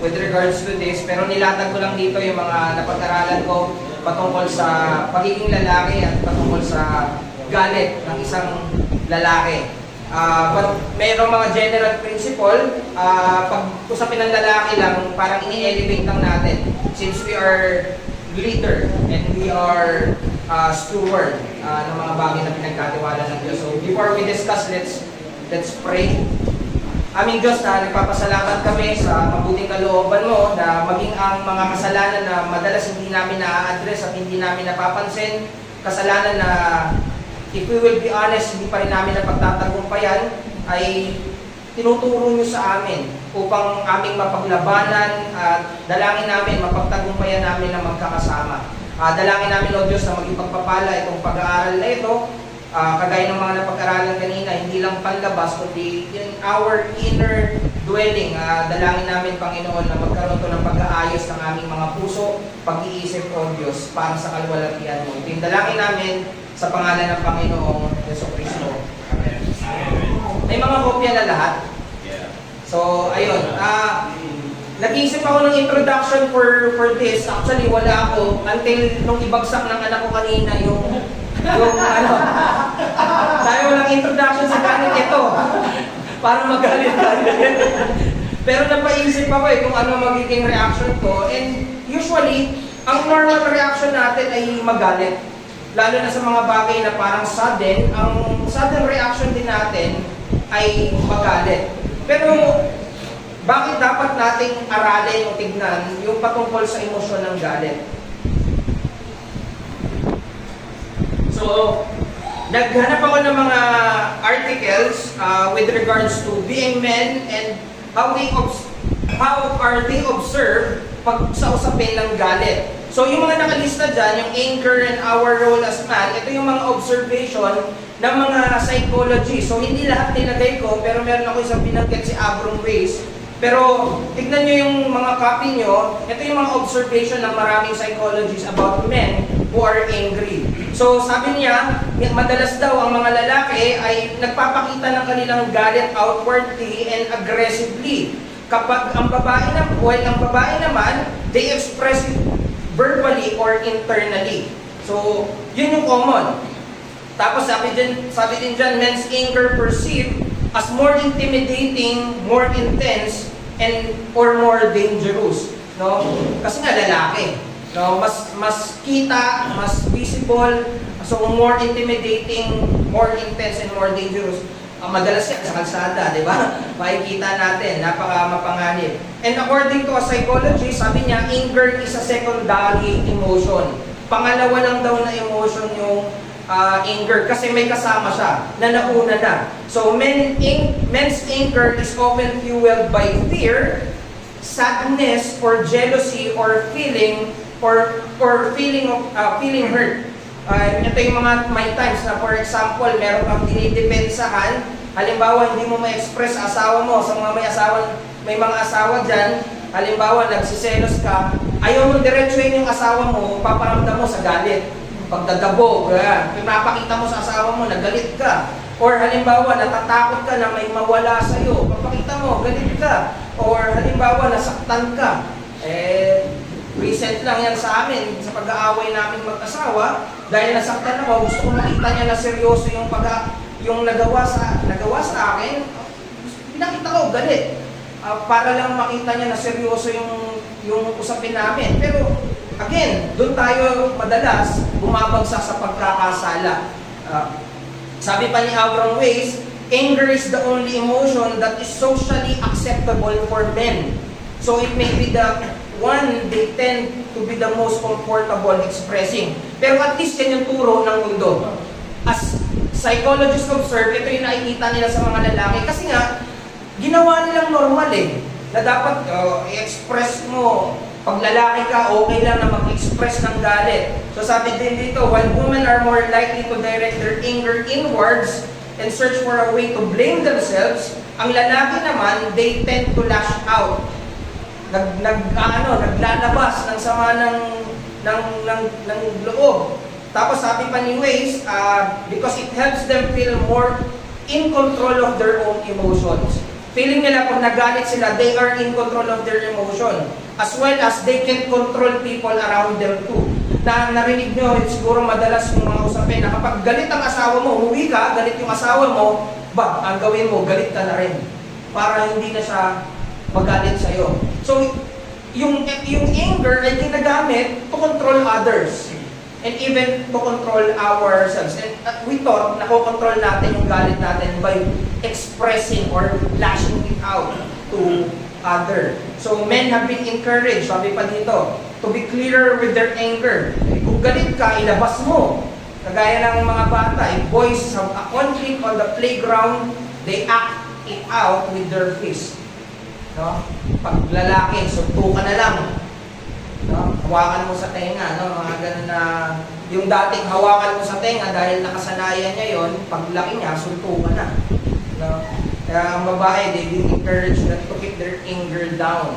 with regards to this, pero nilatag ko lang dito yung mga napag-aralan ko patungkol sa pagiging lalaki at patungkol sa galit ng isang lalaki. But mayroong mga general principle, pag usapin ng lalaki lang, parang ini-elevate lang natin since we are leader and we are steward ng mga bagay na pinagkatiwala ng Diyos. So before we discuss, let's pray. Aming Diyos, na nagpapasalamat kami sa mabuting kalooban mo na maging ang mga kasalanan na madalas hindi namin na-address at hindi namin napapansin, kasalanan na if we will be honest, hindi pa rin namin napagtatagumpayan, ay tinuturo nyo sa amin upang aming mapaglabanan at dalangin namin, mapagtagumpayan namin na magkakasama. Dalangin namin, O Diyos, na maging pagpapala itong pag-aaral na ito. Kagaya ng mga napag-aralan kanina, hindi lang panlabas, kundi in our inner dwelling. Dalangin namin, Panginoon, na magkaroon to ng pag-aayos ng aming mga puso, pag-iisip, O Diyos, para sa kalwalatian mo. Ito yung dalangin namin sa pangalan ng Panginoong Jesucristo. Amen. May mga kopya na lahat. So, ayun. Nag-iisip ako ng introduction for this. Actually, wala ako until nung ibagsak ng anak ko kanina yung ano. Sabi walang introduction sa kanin ito. Parang magalit ka. Pero napaisip ako kung ano magiging reaction ko. And usually, ang normal reaction natin ay magalit. Lalo na sa mga bagay na parang sudden, ang sudden reaction din natin ay magalit. Pero, bakit dapat nating aralin o tignan yung patungkol sa emosyon ng galit? So, naghanap ako ng mga articles with regards to being men and how are they observed pag sa usapin ng galit. So, yung mga nakalista dyan, yung anger and our role as man, ito yung mga observation ng mga psychology. So, hindi lahat nilagay ko, pero meron ako isang binanggit si Abram Weiss. Pero, tignan nyo yung mga copy nyo, ito yung mga observation ng maraming psychologists about men who are angry. So, sabi niya, madalas daw ang mga lalaki ay nagpapakita ng kanilang galit outwardly and aggressively. Kapag ang babae naman, they express it verbally or internally. So, yun yung common. Tapos sabi din dyan, men's anger perceived as more intimidating, more intense, and or more dangerous. No? Kasi nga lalaki. No? Mas kita, mas visible, so more intimidating, more intense, and more dangerous. Madalas yan sa kalsada, di ba? Makikita natin, napaka-mapanganib. And according to a psychologist, sabi niya, anger is a secondary emotion. Pangalawa lang daw na emotion yung anger kasi may kasama siya na nauna na. So, men's anger is often fueled by fear, sadness, or jealousy, or feeling hurt. Ito yung mga may times na, for example, meron kang dinidepensahan. Halimbawa, hindi mo ma-express sa asawa mo. Sa mga may mga asawa dyan, halimbawa, nagsiselos ka, ayaw mo diretsuhin yung asawa mo, paparamdam mo sa galit. Pagdadabog, pinapakita mo sa asawa mo, nagalit ka. Or halimbawa, natatakot ka na may mawala sa'yo, papakita mo, galit ka. Or halimbawa, nasaktan ka. Recent lang yan sa amin, sa pag-aaway namin mag-asawa, dahil nasaktan ako, gusto ko makita niya na seryoso yung nagawa sa akin, pinakita ko, galit. Para lang makita niya na seryoso yung usapin namin. Pero, again, doon tayo madalas bumabagsak sa pagkakasala. Sabi pa ni Abram Weiss, anger is the only emotion that is socially acceptable for men. So it may be the one they tend to be the most comfortable expressing. Pero at least yan yung turo ng mundo. As psychologists observe, ito yung nakikita nila sa mga lalaki. Kasi nga, ginawa nilang normal na dapat i-express mo. Pag lalaki ka, okay lang na mag-express ng galit. So sabi din dito, while women are more likely to direct their anger inwards and search for a way to blame themselves, ang lalaki naman, they tend to lash out. Naglalabas ng sama ng loob. Tapos sabi pa ni Weiss, because it helps them feel more in control of their own emotions. Feeling nila pag nagalit sila, they are in control of their emotion. As well as they can control people around them too. Na narinig nyo, siguro madalas yung mga usapin na kapag galit ang asawa mo, umuwi ka, galit yung asawa mo, ang gawin mo, galit ka na rin. Para hindi na siya magalit sa'yo. So, yung anger ay ginagamit to control others. And even to control ourselves. And we thought, nakokontrol natin yung galit natin by expressing or lashing it out to other. So men have been encouraged, sabi pa dito, to be clearer with their anger. Kung galit ka, ilabas mo. Kagaya ng mga bata, if boys have a conflict on the playground, they act it out with their fist. No? Pag lalaki, sunto ka na lang. No? Hawakan mo sa tenga, no? Mga ganun na, yung dating hawakan mo sa tenga dahil nakasanayan niya yon, paglaki niya, sunto ka na. No? Kaya ang babae, they've been encouraged to keep their anger down.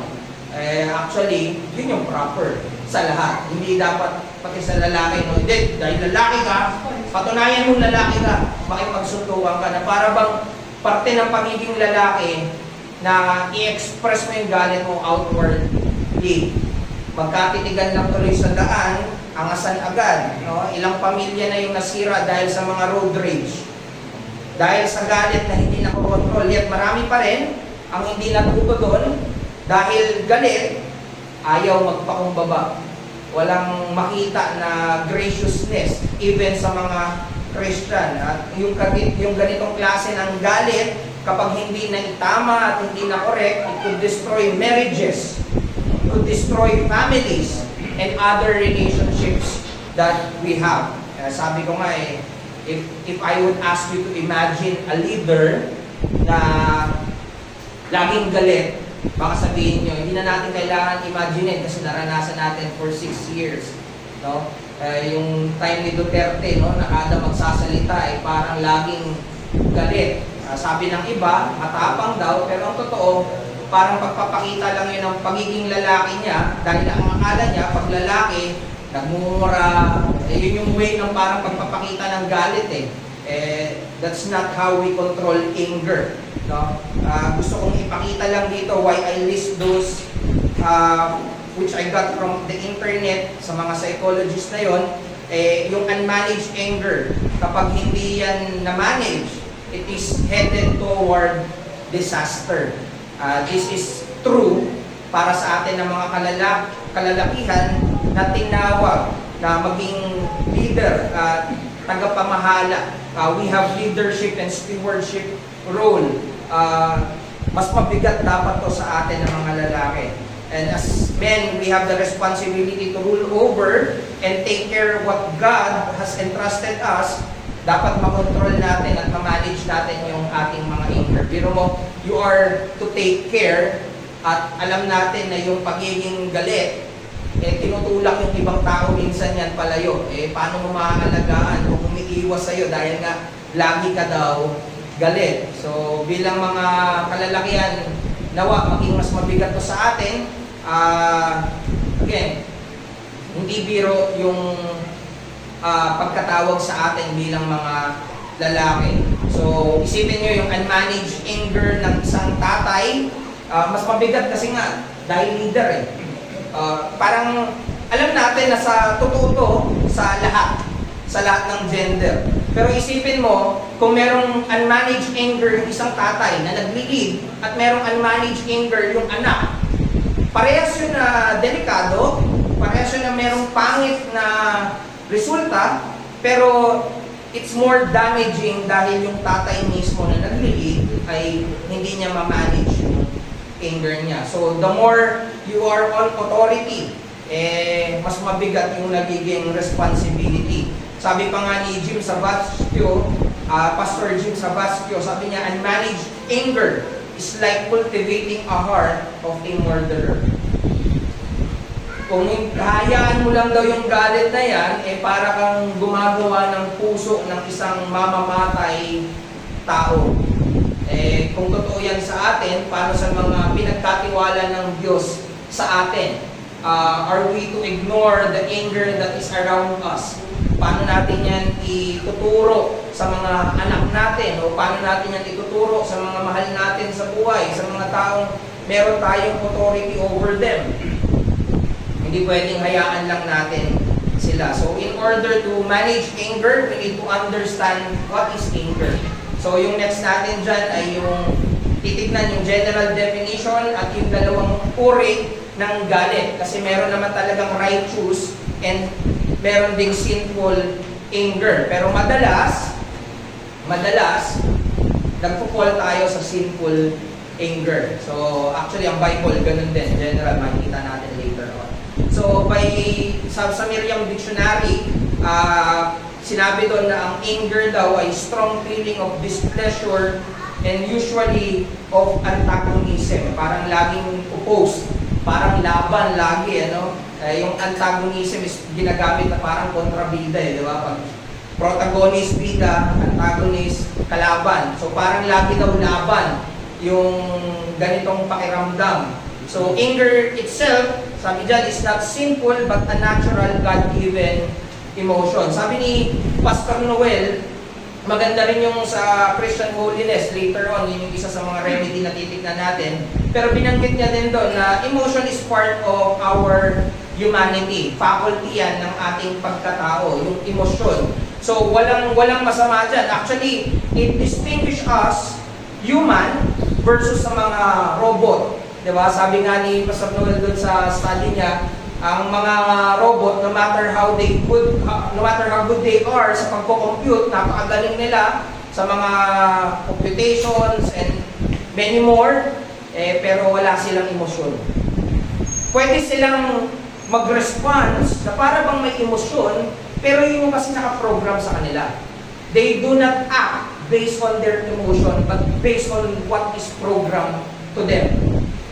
Actually, yun yung proper sa lahat. Hindi dapat pati sa lalaki, no? Hindi, dahil lalaki ka, patunayan mong lalaki ka, makipagsuntukan ka na para bang parte ng pagiging lalaki na i-express mo yung galit mo outwardly. Magkatitigan lang tuloy sa daan, angasan agad. No? Ilang pamilya na yung nasira dahil sa mga road rage. Dahil sa galit na hindi nakokontrol. Yet marami pa rin ang hindi natuto doon dahil galit, ayaw magpakumbaba. Walang makita na graciousness even sa mga Christian. At yung ganitong klase ng galit, kapag hindi na itama at hindi na correct, it could destroy marriages, could destroy families and other relationships that we have. Sabi ko nga if I would ask you to imagine a leader na laging galit, baka sabihin nyo, hindi na natin kailangan imagine kasi naranasan natin for 6 years. No? Yung time ni Duterte, no, na kada magsasalita ay parang laging galit. Sabi ng iba, matapang daw, pero ang totoo, parang pagpapakita lang yun ng pagiging lalaki niya dahil ang akala niya, pag lalaki, nagmumura, yun yung way ng parang pagpapakita ng galit that's not how we control anger. No? Gusto kong ipakita lang dito why I list those which I got from the internet sa mga psychologists na yun, yung unmanaged anger. Kapag hindi yan na-manage, it is headed toward disaster. This is true para sa atin ng mga kalalakihan na tinawag na maging leader at tagapamahala. We have leadership and stewardship role. Mas mabigat dapat to sa atin ng mga lalaki. And as men, we have the responsibility to rule over and take care of what God has entrusted us. Dapat makontrol natin at ma-manage natin yung ating mga anger. Pero mo, you are to take care at alam natin na yung pagiging galit, tinutulak yung ibang tao minsan yan palayo. Paano mo maaalagaan kung umiiwas sa'yo dahil nga lagi ka daw galit. So, bilang mga kalalakihan, nawa, maging mas mabigat to sa atin. Again, hindi biro yung pagkatawag sa atin bilang mga lalaki. So, isipin nyo yung unmanaged anger ng isang tatay, mas mabigat kasi nga, dahil leader parang, alam natin na sa totoo to, sa lahat ng gender. Pero isipin mo, kung merong unmanaged anger yung isang tatay na nagli-lead, at merong unmanaged anger yung anak, parehas yun na delikado, parehas yun na merong pangit na resulta, pero it's more damaging dahil yung tatay mismo na nag-lead ay hindi niya ma-manage yung anger niya. So, the more you are on authority, mas mabigat yung nagiging responsibility. Sabi pa nga ni Jim Sabascio, Pastor Jim Sabascio, sabi niya, unmanaged anger is like cultivating a heart of a murderer. Kung hayaan mo lang daw yung galit na yan, para kang gumagawa ng puso ng isang mamamatay tao. Kung totoo yan sa atin, paano sa mga pinagkatiwala ng Diyos sa atin? Are we to ignore the anger that is around us? Paano natin yan ituturo sa mga anak natin o paano natin yan ituturo sa mga mahal natin sa buhay, sa mga taong meron tayong authority over them. Hindi pwedeng hayaan lang natin sila. So in order to manage anger, we need to understand what is anger. So yung next natin dyan ay yung titignan yung general definition at yung dalawang uri ng galit. Kasi meron naman talagang righteous and meron ding sinful anger. Pero madalas, nagpo-fall tayo sa sinful anger. So, actually, ang Bible, ganun din. General, makikita natin later on. So, sa Merriam Dictionary, sinabi doon na ang anger daw ay strong feeling of displeasure and usually of antagonism. Parang laging opposed. Parang laban lagi, ano? Yung antagonism is ginagamit na parang kontrabida, di ba? Pag protagonist, bida, antagonist, kalaban. So parang lagi daw laban yung ganitong pakiramdam. So anger itself, sabi dyan, is not sinful but a natural God-given emotion. Sabi ni Pastor Noel, maganda rin yung sa Christian holiness. Later on, yun yung isa sa mga remedy na titignan natin. Pero binanggit niya din doon na emotion is part of our humanity. Faculty yan ng ating pagkatao, yung emosyon. So, walang masama dyan. Actually, it distinguishes us, human, versus sa mga robot. Diba? Sabi nga ni Pastor Noel doon sa study niya, ang mga robot, no matter how good they are sa pagko-compute, napakagaling nila sa mga computations and many more, pero wala silang emosyon. Pwede silang mag-response na para bang may emosyon, pero yun yung kasi nakaprogram sa kanila. They do not act based on their emotion, but based on what is programmed to them.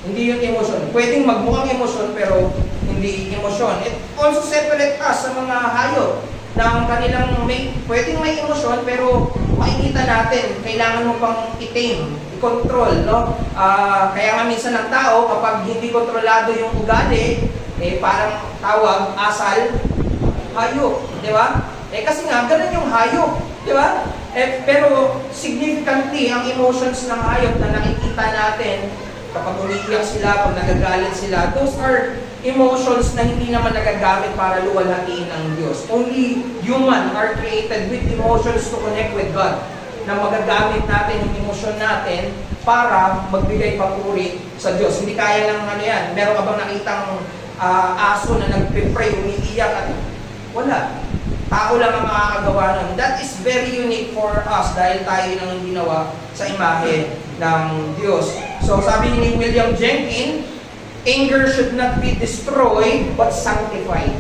Hindi yung emosyon. Pwedeng magmukhang emosyon, pero hindi emosyon. It also separate us sa mga hayop na kanilang pwedeng may emosyon, pero makikita natin, kailangan mo pang i-tame, i-control, no? Kaya nga minsan ng tao, kapag hindi kontrolado yung ugali, parang tawag, asal, hayop, di ba? Kasi nga, ganun yung hayop, di ba? Pero significantly, ang emotions ng hayop na nakikita natin, kapag umiiyak sila, pag nagagalit sila, those are emotions na hindi naman nagagamit para luwalhatiin ng Diyos. Only human are created with emotions to connect with God. Na magagamit natin yung emosyon natin para magbigay papuri sa Diyos. Hindi kaya lang yan. Meron ka bang nakitang aso na nagpe-pray, umiiyak at wala. Tao lang ang makakagawa nun. That is very unique for us dahil tayo nang ginawa sa imahe ng Diyos. So sabi ni William Jenkins, anger should not be destroyed but sanctified.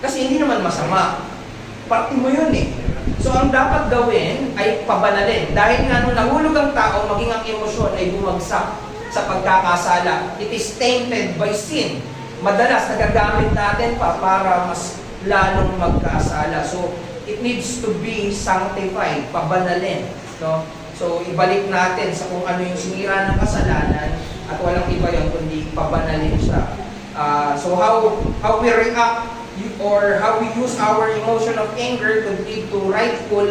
Kasi hindi naman masama. Parte mo yun eh. So ang dapat gawin ay pabanalin. Dahil nga nung nahulog ang tao, maging ang emosyon ay bumagsak sa pagkakasala. It is tainted by sin. Madalas nagagamit natin pa para mas lalong magkasala. So it needs to be sanctified, pabanalin. No? So ibalik natin sa kung ano yung sinira ng kasalanan at walang iba yun kundi pabanalin siya. So how we react or how we use our emotion of anger could lead to rightful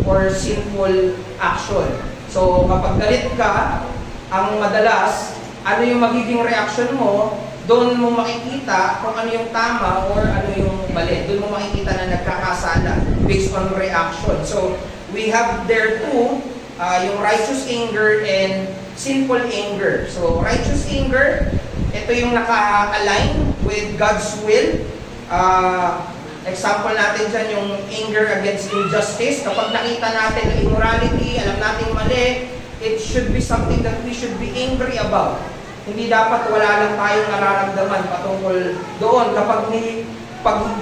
or sinful action. So kapag galit ka, ang madalas, ano yung magiging reaction mo, doon mo makikita kung ano yung tama or ano yung mali. Doon mo makikita na nagkakasala based on reaction. So we have there too, yung righteous anger and sinful anger. So righteous anger, ito yung naka-align with God's will. Example natin dyan yung anger against injustice. Kapag nakita natin na immorality, alam natin mali, it should be something that we should be angry about. Hindi dapat wala lang tayong nararamdaman patungkol doon. Kapag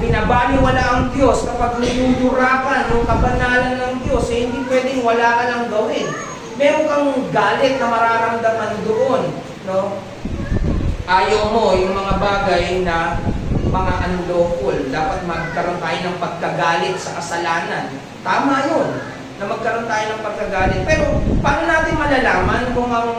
binabaliwala ang Diyos, kapag niyuyurapan ng kabanalan ng Diyos, hindi pwedeng wala ka lang gawin. Meron kang galit na mararamdaman doon. No? Ayaw mo yung mga bagay na mga unlawful. Dapat magkaroon tayo ng pagkagalit sa kasalanan. Tama yun, na magkaroon tayo ng pagkagalit. Pero paano natin malalaman kung ang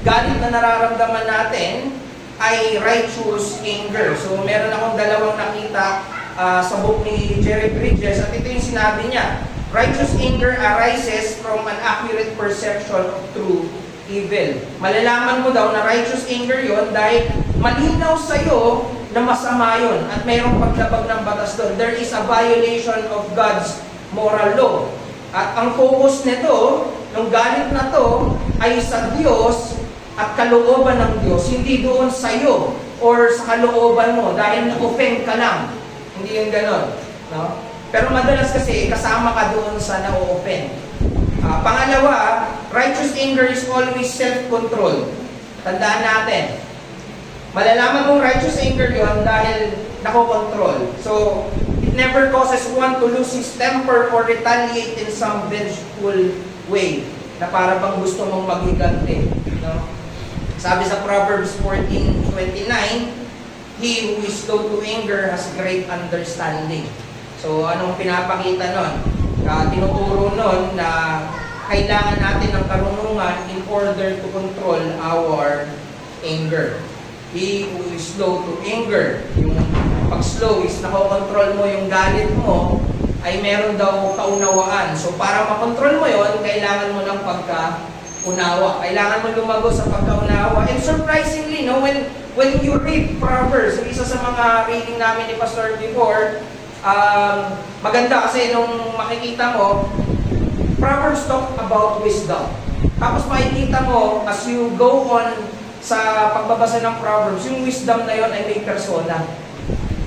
galit na nararamdaman natin ay righteous anger? So meron akong dalawang nakita sa book ni Jerry Bridges, at ito yung sinabi niya: righteous anger arises from an accurate perception of true evil. Malalaman mo daw na righteous anger yon dahil malinaw sa'yo na masama yon at mayroong paglabag ng batas doon. There is a violation of God's moral law. At ang focus nito, ng galit na to, ay sa Diyos at kalooban ng Diyos, hindi doon sa'yo or sa kalooban mo dahil na-offend ka lang. Hindi yung ganon. No? Pero madalas kasi kasama ka doon sa na-offend. Pangalawa, righteous anger is always self-control. Tandaan natin. Malalaman mong righteous anger yon dahil nakokontrol. So, it never causes one to lose his temper or retaliate in some vengeful way na para bang gusto mong maghiganti. No? Sabi sa Proverbs 14:29, he who is slow to anger has great understanding. So, anong pinapakita nun? Tinuturo nun na kailangan natin ng karunungan in order to control our anger. He who is slow to anger, yung pag slow is nakokontrol mo yung galit mo, ay meron daw kaunawaan. So para makontrol mo yon, kailangan mo ng pagkaunawa. Kailangan mo lumago sa pagkaunawa. And surprisingly, no, when you read Proverbs, isa sa mga reading namin ni Pastor before, maganda kasi nung makikita mo, Proverbs talk about wisdom. Tapos makikita mo, as you go on sa pagbabasa ng Proverbs, yung wisdom na yon ay may persona.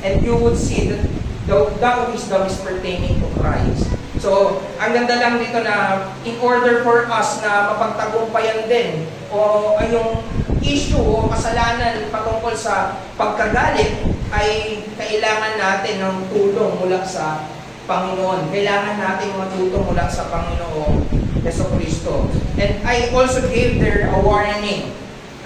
And you would see that the wisdom is pertaining to Christ. So, ang ganda lang dito na in order for us na mapagtagumpayan din o ay yung issue o kasalanan patungkol sa pagkagalit, ay kailangan natin ng tulong mula sa Panginoon. Kailangan natin matutong mula sa Panginoong Jesucristo. And I also gave there a warning.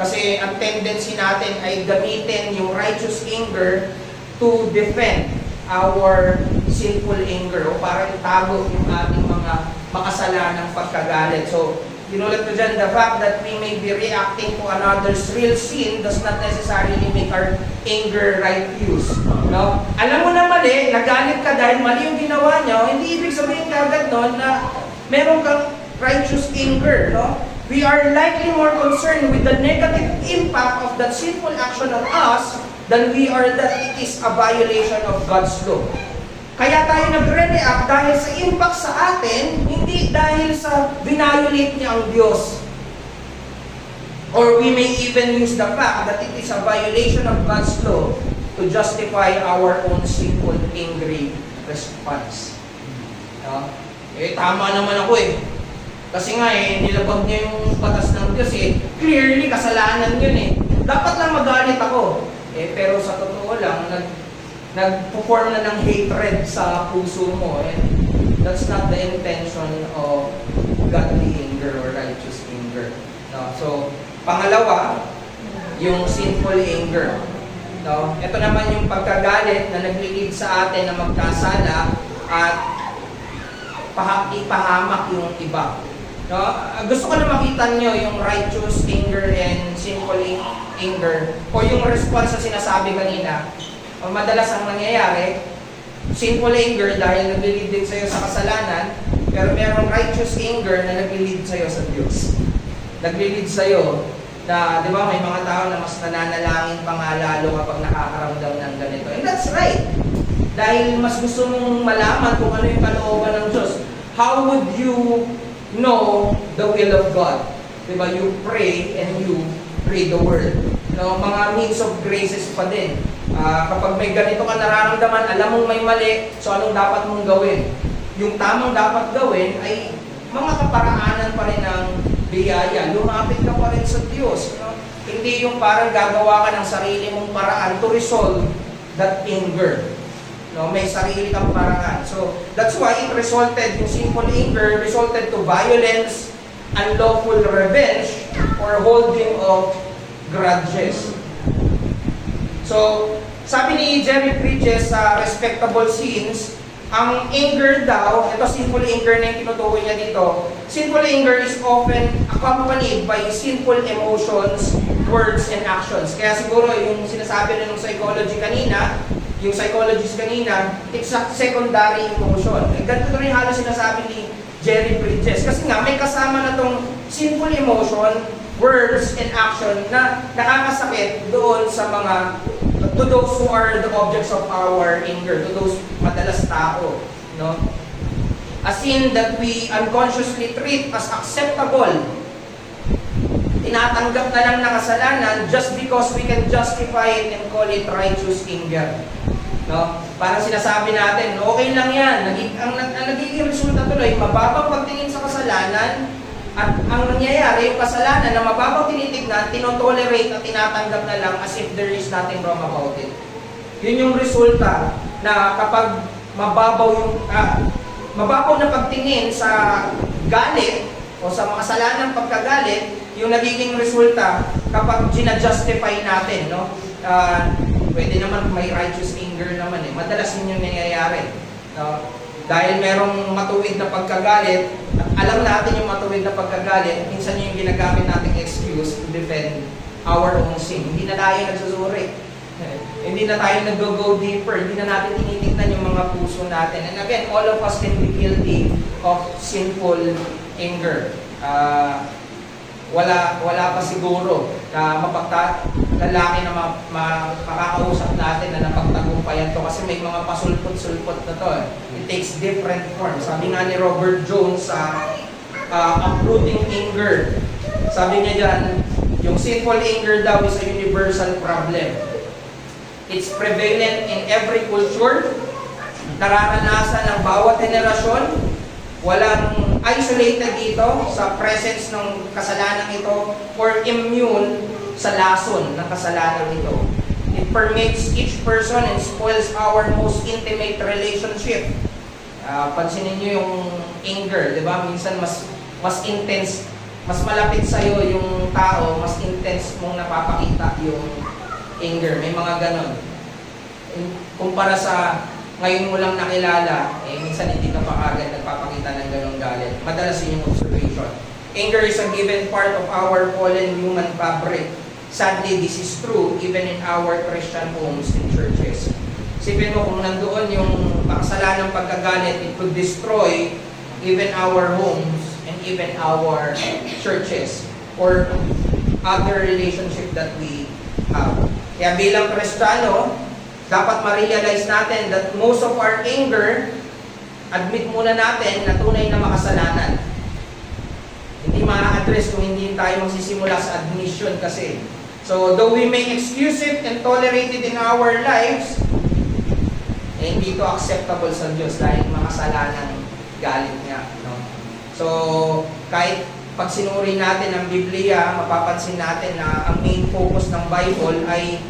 Kasi ang tendency natin ay gamitin yung righteous anger to defend our sinful anger o para itago yung ating mga makasalanang pagkagalit. So, ginulat ko dyan, the fact that we may be reacting to another's real sin does not necessarily make our anger righteous. No? Alam mo na mali, nagalit ka dahil mali yung ginawa niya, hindi ibig sabihin kagad nun na meron kang righteous anger. No? We are likely more concerned with the negative impact of that sinful action on us than we are that it is a violation of God's law. Kaya tayo nagre-react dahil sa impact sa atin, hindi dahil sa violate niya ang Diyos. Or we may even use the fact that it is a violation of God's law to justify our own sinful, angry response. No? Tama naman ako eh. Kasi nga nilabag niya yung batas ng Diyos eh. Clearly, kasalanan yun eh. Dapat lang magalit ako. Pero sa totoo lang, nag-perform na ng hatred sa puso mo. And that's not the intention of godly anger or righteous anger. No? So, pangalawa, yung sinful anger. No? Ito naman yung pagkagalit na nag-lead sa atin na magkasala at ipahamak yung iba. No? Gusto ko na makita nyo yung righteous anger and sinful anger o yung response sa sinasabi kanina. Madalas ang nangyayari, sinful anger dahil nag-lead din sa'yo sa kasalanan, pero merong righteous anger na nag-lead sa'yo sa Diyos. Nag-lead sa'yo na, di ba, may mga tao na mas nananalangin pa nga lalo kapag nakakaramdam ng ganito. And that's right. Dahil mas gusto mong malaman kung ano yung kalooban ng Diyos. How would you know the will of God? Diba? You pray and you pray the word. No, mga means of graces pa din. Kapag may ganito ka nararamdaman, alam mong may mali, so anong dapat mong gawin? Yung tamang dapat gawin ay mga kaparaanan pa rin ng biyaya. Lumapit ka pa rin sa Diyos. No? Hindi yung parang gagawa ka ng sarili mong paraan to resolve that anger. No, may sarili kang paraan. So, that's why it resulted, yung sinful anger, resulted to violence, unlawful revenge, or holding of grudges. So, sabi ni Jerry Bridges sa Respectable Sins, ang anger daw, ito sinful anger na yung tinutukoy niya dito, sinful anger is often accompanied by sinful emotions, words, and actions. Kaya siguro yung sinasabi rin ng psychology kanina, yung psychologist kanina, it's a secondary emotion. Ganito rin halos sinasabi ni Jerry Bridges. Kasi nga, may kasama na tong sinful emotion, words, and action na nakakasakit doon sa mga, to those who are the objects of our anger, to those madalas tao. No? A sin that we unconsciously treat as acceptable. Tinatanggap na lang na kasalanan just because we can justify it and call it righteous anger. No? Parang sinasabi natin, okay lang yan. Ang nagiging resulta tuloy, mababang pagtingin sa kasalanan at ang nangyayari, yung kasalanan na mababang tinitignan, tinotolerate at tinatanggap na lang as if there is nothing wrong about it. Yun yung resulta na kapag mababaw na pagtingin sa galit o sa makasalanang pagkagalit, yung nagiging resulta kapag ginajustify natin, no? Pwede naman may righteous anger naman eh. Madalas yun yung nangyayari. No? Dahil merong matuwid na pagkagalit, at alam natin yung matuwid na pagkagalit, minsan yung ginagamit nating excuse to defend our own sin. Hindi na tayo nagsusuri. Hindi na tayo nag-go deeper. Hindi na natin tinitignan yung mga puso natin. And again, all of us can be guilty of sinful anger. Wala pa siguro na lalaki na makakausap natin na napagtagumpayan to kasi may mga pasulpot-sulpot na to. It takes different forms. Sabi nga ni Robert Jones sa Uprooting Anger, sabi niya dyan, yung sinful anger daw is a universal problem. It's prevalent in every culture, nararanasan ng bawat henerasyon, walang isolated dito sa presence ng kasalanan ito or immune sa lason ng kasalanan ito. It permeates each person and spoils our most intimate relationship. Pansinin niyo yung anger, di ba? Minsan mas intense, mas malapit sa iyo yung tao, mas intense mong napapakita yung anger. May mga ganon. Kumpara sa ngayon mo lang nakilala, minsan hindi ka pa agad nagpapakita ng ganong galit. Madalas yun yung observation. Anger is a given part of our fallen human fabric. Sadly, this is true even in our Christian homes and churches. Isipin mo kung nandoon yung makasalanang pagkagalit, it could destroy even our homes and even our churches or other relationship that we have. Kaya bilang Kristiyano, dapat ma-realize natin that most of our anger, admit muna natin na tunay na makasalanan. Hindi ma-address kung hindi tayo magsisimula sa admission kasi. So, though we may excuse it and tolerate it in our lives, hindi ito acceptable sa Diyos dahil makasalanan galit niya. No? So, kahit pag sinuri natin ang Biblia, mapapansin natin na ang main focus ng Bible ay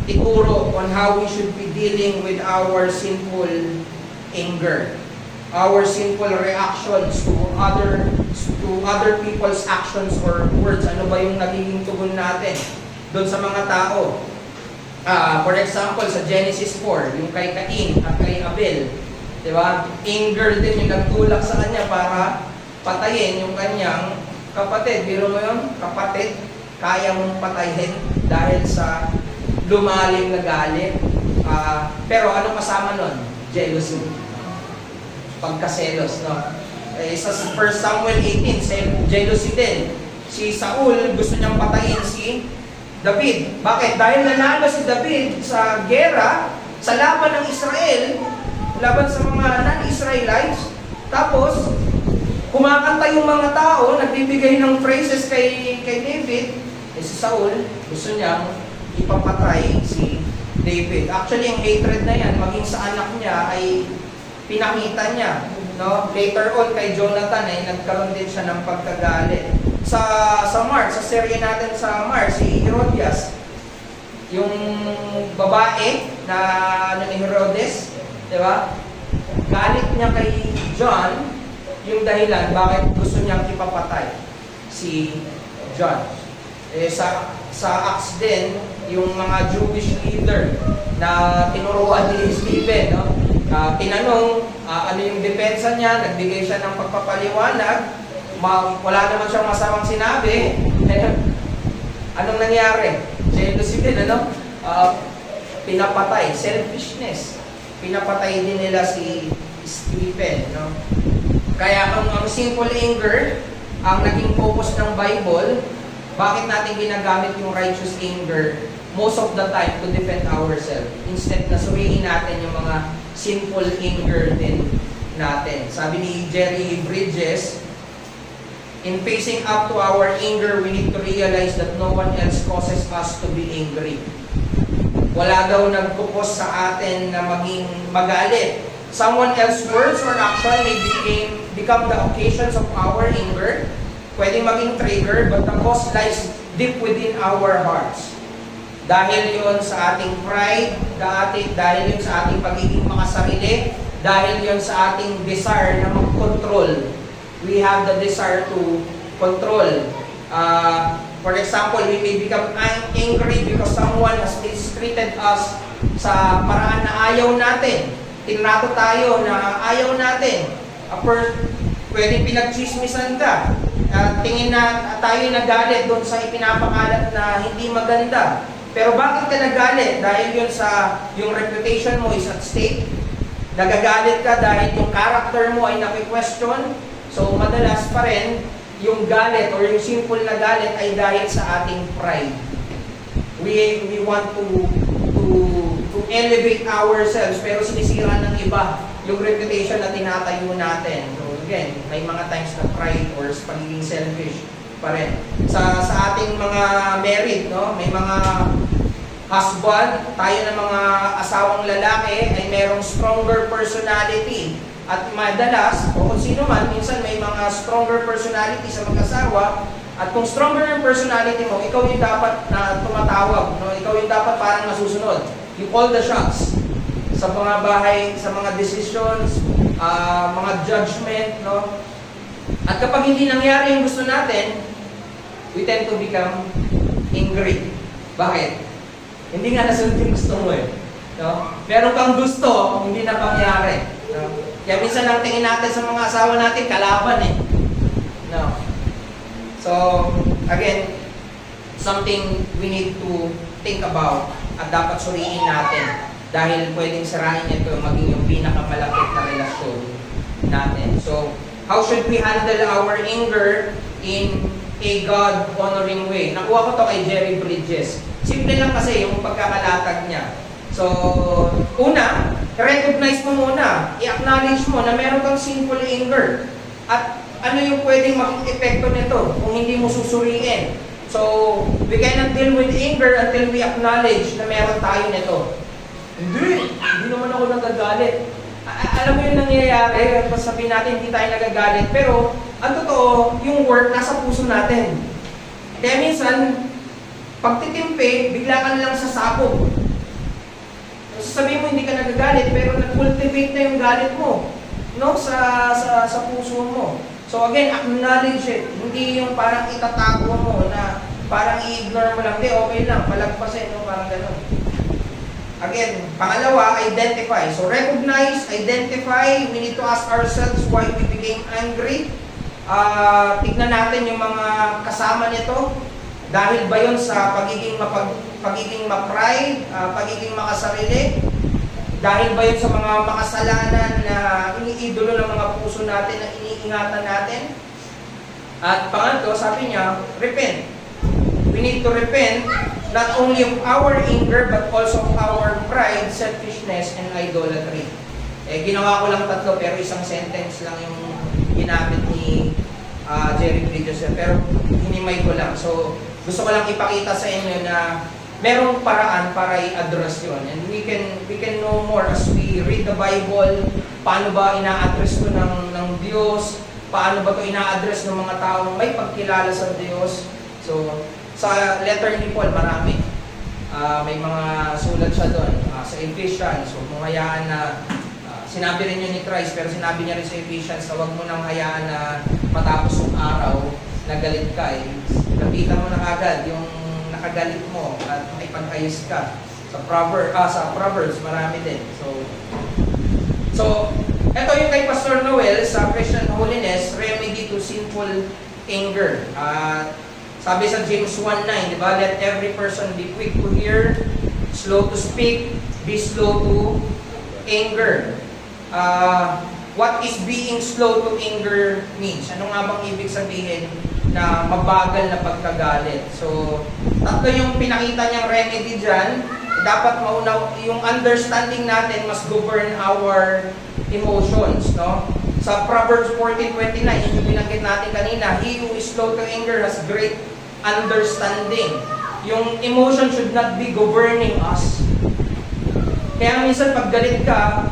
ituro on how we should be dealing with our sinful anger, our sinful reactions to other people's actions or words. Ano ba yung nagiging tugon natin doon sa mga tao? For example, sa Genesis 4, yung kay Cain at kay Abel, di ba? Anger din yung nagtulak sa kanya para patayin yung kanyang kapatid. Biro mo yun? Kapatid, kaya mong patayin dahil sa lumalim na galit. Pero ano kasama nun? Jealousy. Pagkaselos, no? Sa 1 Samuel 18, jealousy din. Si Saul, gusto niyang patayin si David. Bakit? Dahil nanalo si David sa gera, sa laban ng Israel, laban sa mga non-Israelites. Tapos, kumakanta yung mga tao, nagbibigay ng praises kay David. Si Saul, gusto niyang ipapatay si David. Actually, ang hatred na yan, maging sa anak niya, ay pinakita niya. No? Later on, kay Jonathan, ay nagkaroon din siya ng pagkagalit. Sa Mark, sa serye natin sa Mark, si Herodias, yung babae na ni Herodes, di ba? Galit niya kay John, yung dahilan bakit gusto niyang ipapatay si John. Sa Acts din, yung mga Jewish leader na tinuruan ni Stephen, no? Tinanong ano yung depensa niya, nagbigay siya ng pagpapaliwanag, wala naman siyang masamang sinabi. Anong nangyari? Jealousy din, ano? pinapatay. Selfishness. Pinapatay din nila si Stephen. No? Kaya ang sinful anger, ang naging focus ng Bible, bakit natin ginagamit yung righteous anger most of the time to defend ourselves? Instead na suriin natin yung mga sinful anger din natin. Sabi ni Jerry Bridges, in facing up to our anger, we need to realize that no one else causes us to be angry. Wala daw nagpupos sa atin na maging magalit. Someone else's words or action may become the occasions of our anger. Pwedeng maging trigger, but the cause lies deep within our hearts. Dahil yon sa ating pride, dahil yon sa ating pagiging makasarili, dahil yon sa ating desire na mag-control. We have the desire to control. For example, we may become angry because someone has mistreated us sa paraan na ayaw natin. Tinrato tayo na ayaw natin. Pwedeng pinagchismisan ka. Tingin na tayo nagalit doon sa ipinapakalat na hindi maganda. Pero bakit ka nagalit? Dahil yun sa yung reputation mo is at stake. Nagagalit ka dahil yung character mo ay naki-question. So madalas pa rin, yung galit or yung simple na galit ay dahil sa ating pride. We want to elevate ourselves pero sinisira ng iba yung reputation na tinatayo natin. So again, may mga times na pride or pagiging selfish pa rin. Sa ating mga married, no, may mga husband, tayo ng mga asawang lalaki ay merong stronger personality. At madalas, o kung sino man, minsan may mga stronger personality sa mag-asawa. At kung stronger yung personality mo, ikaw yung dapat na tumatawag. No? Ikaw yung dapat parang nasusunod. You call the shots. Sa mga bahay, sa mga decisions, mga judgment. No? At kapag hindi nangyari yung gusto natin, we tend to become angry. Bakit? Hindi nga nasunod yung gusto mo eh. No? Meron kang gusto, hindi na pangyari. No? Kaya minsan ang tingin natin sa mga asawa natin, kalaban eh. No. So, again, something we need to think about at dapat suriin natin dahil pwedeng sirain ito maging yung pinakamalapit na relasyon natin. So, how should we handle our anger in a God-honoring way? Nakuha ko to kay Jerry Bridges. Simple lang kasi yung pagkakalatag niya. So, una, recognize mo muna, i-acknowledge mo na meron kang sinful anger. At ano yung pwedeng maging epekto nito kung hindi mo susuriin. So, we cannot deal with anger until we acknowledge na meron tayo nito. Hindi naman ako nagagalit. Alam mo yung nangyayari, sabihin natin hindi tayo nagagalit, pero ang totoo, yung work nasa puso natin. Kaya minsan, pagtitimpi, bigla ka na lang sasabog. Sabihin mo hindi ka nagagalit, pero nag-cultivate na yung galit mo, no, sa puso mo. So again, acknowledge it. Hindi yung parang itatago mo na parang i-ignore mo lang, okay lang, palagpasin, no, parang gano'n. Again, pangalawa, identify. So recognize, identify, we need to ask ourselves why we became angry. Tignan natin yung mga kasama nito. Dahil ba yun sa pagiging ma-pride, pagiging makasarili? Dahil ba yun sa mga makasalanan na iniidolo ng mga puso natin, na iniingatan natin? At pangatlo, sabi niya, repent. We need to repent not only of our anger but also of our pride, selfishness, and idolatry. Ginawa ko lang tatlo pero isang sentence lang yung ginamit ni Jerry Bridges. Pero hinimay ko lang. So, gusto ko lang ipakita sa inyo na merong paraan para i-address yun. And we can know more as we read the Bible, paano ba ina-address to ng Diyos, paano ba ito ina-address ng mga taong may pagkilala sa Diyos. So, sa letter ni Paul, marami. May mga sulat siya doon. Sa Ephesians, so kung hayaan na, sinabi rin yun ni Christ, pero sinabi niya rin sa Ephesians na huwag mo nang hayaan na matapos yung araw, nagalit ka eh. Lapitan mo na agad yung nakagalit mo at makipag-ayos ka. Sa Proverbs, marami din. So, ito yung kay Pastor Noel sa Christian Holiness, Remedy to Sinful Anger. Sabi sa James 1:9, di ba? Let every person be quick to hear, slow to speak, be slow to anger. What is being slow to anger means? Ano nga bang ibig sabihin na mabagal na pagkagalit? So, tatlo yung pinakita niyang remedy dyan. Dapat maunaw, yung understanding natin must govern our emotions, no? Sa Proverbs 14:29, yung binanggit natin kanina, he who is slow to anger has great understanding. Yung emotion should not be governing us. Kaya minsan pag galit ka,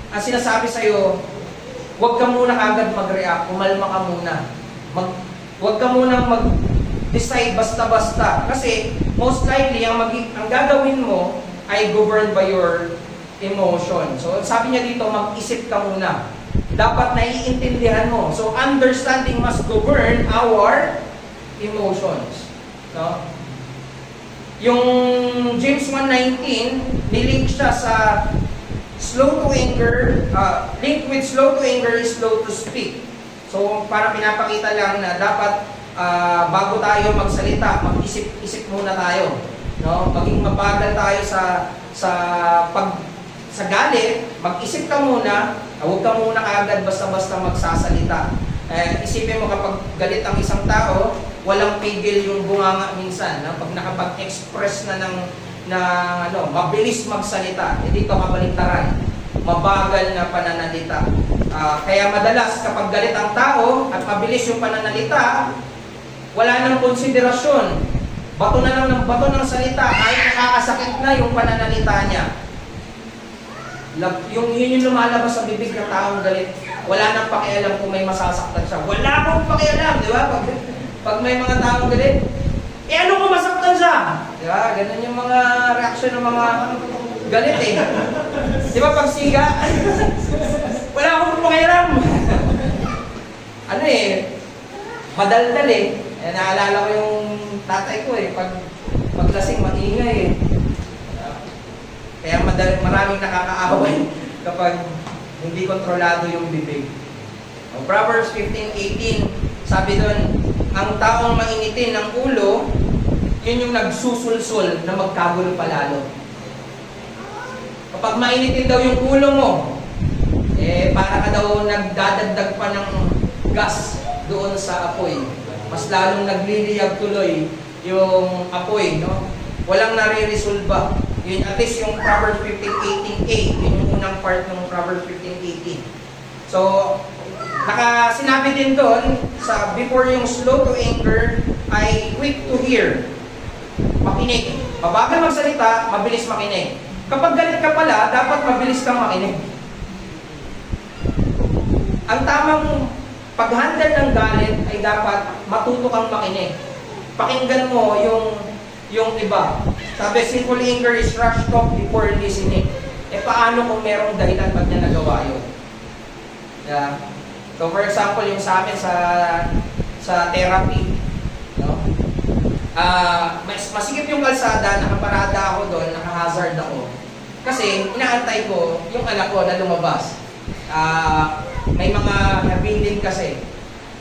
ang sinasabi sa'yo, huwag ka muna agad mag-react, kumalma ka muna. Huwag ka muna mag-decide basta-basta. Kasi most likely, ang gagawin mo ay governed by your emotion. So sabi niya dito, mag-isip ka muna. Dapat naiintindihan mo. So understanding must govern our emotions. No? Yung James 1:19, nilink siya sa slow to anger, link with slow to anger is slow to speak. So, para pinapakita lang na dapat bago tayo magsalita, mag-isip-isip muna tayo. No? Maging mabagal tayo sa galit, mag-isip ka muna, huwag ka muna agad basta-basta magsasalita. Isipin mo kapag galit ang isang tao, walang pigil yung bunganga minsan. No? Pag nakapag-express na mabilis magsalita, dito kabaliktaran, mabagal na pananalita. Kaya madalas kapag galit ang tao at mabilis yung pananalita, wala nang konsiderasyon. Bato na lang ng bato ng salita, kahit nakakasakit na yung pananalita niya. Yun yung lumalabas sa bibig ng taong galit. Wala nang pakialam kung may masasaktan siya. Wala akong pakialam, di ba? Pag may mga taong galit, ano kung masaktan siya? Di ba? Ganun yung mga reaksyon ng mga galit eh. Di ba pag siga? Wala akong pakialam. Madaldal eh. Naalala ko yung tatay ko eh. Pag lasing, maingay eh. Kaya maraming nakakaaway kapag hindi kontrolado yung bibig. Proverbs 15:18, sabi doon, ang taong mainitin ng ulo, yun yung nagsusulsul na magkagulo palalo. Kapag mainitin daw yung ulo mo, para ka daw nagdadagdag pa ng gas doon sa apoy. Mas lalong nagliliyag tuloy yung apoy, no? Walang nare-resolba. Yun, at least yung Proverbs 15:18a, yun yung unang part ng Proverbs 15:18. So, sinabi din doon, before yung slow to anger, ay quick to hear. Makinig. Mabagal magsalita, mabilis makinig. Kapag galit ka pala, dapat mabilis kang makinig. Ang tamang pag-handle ng galit ay dapat matuto kang makinig. Pakinggan mo yung iba. Sabi, simple anger is rush talk before listening. Paano kung merong dahilan ba't niya nagawa yun? Yeah. So, for example, yung sa amin sa therapy, no? Masikip yung kalsada, nakaparada ako doon, naka-hazard ako. Kasi, inaantay ko yung anak ko na lumabas. May mga nabilin kasi.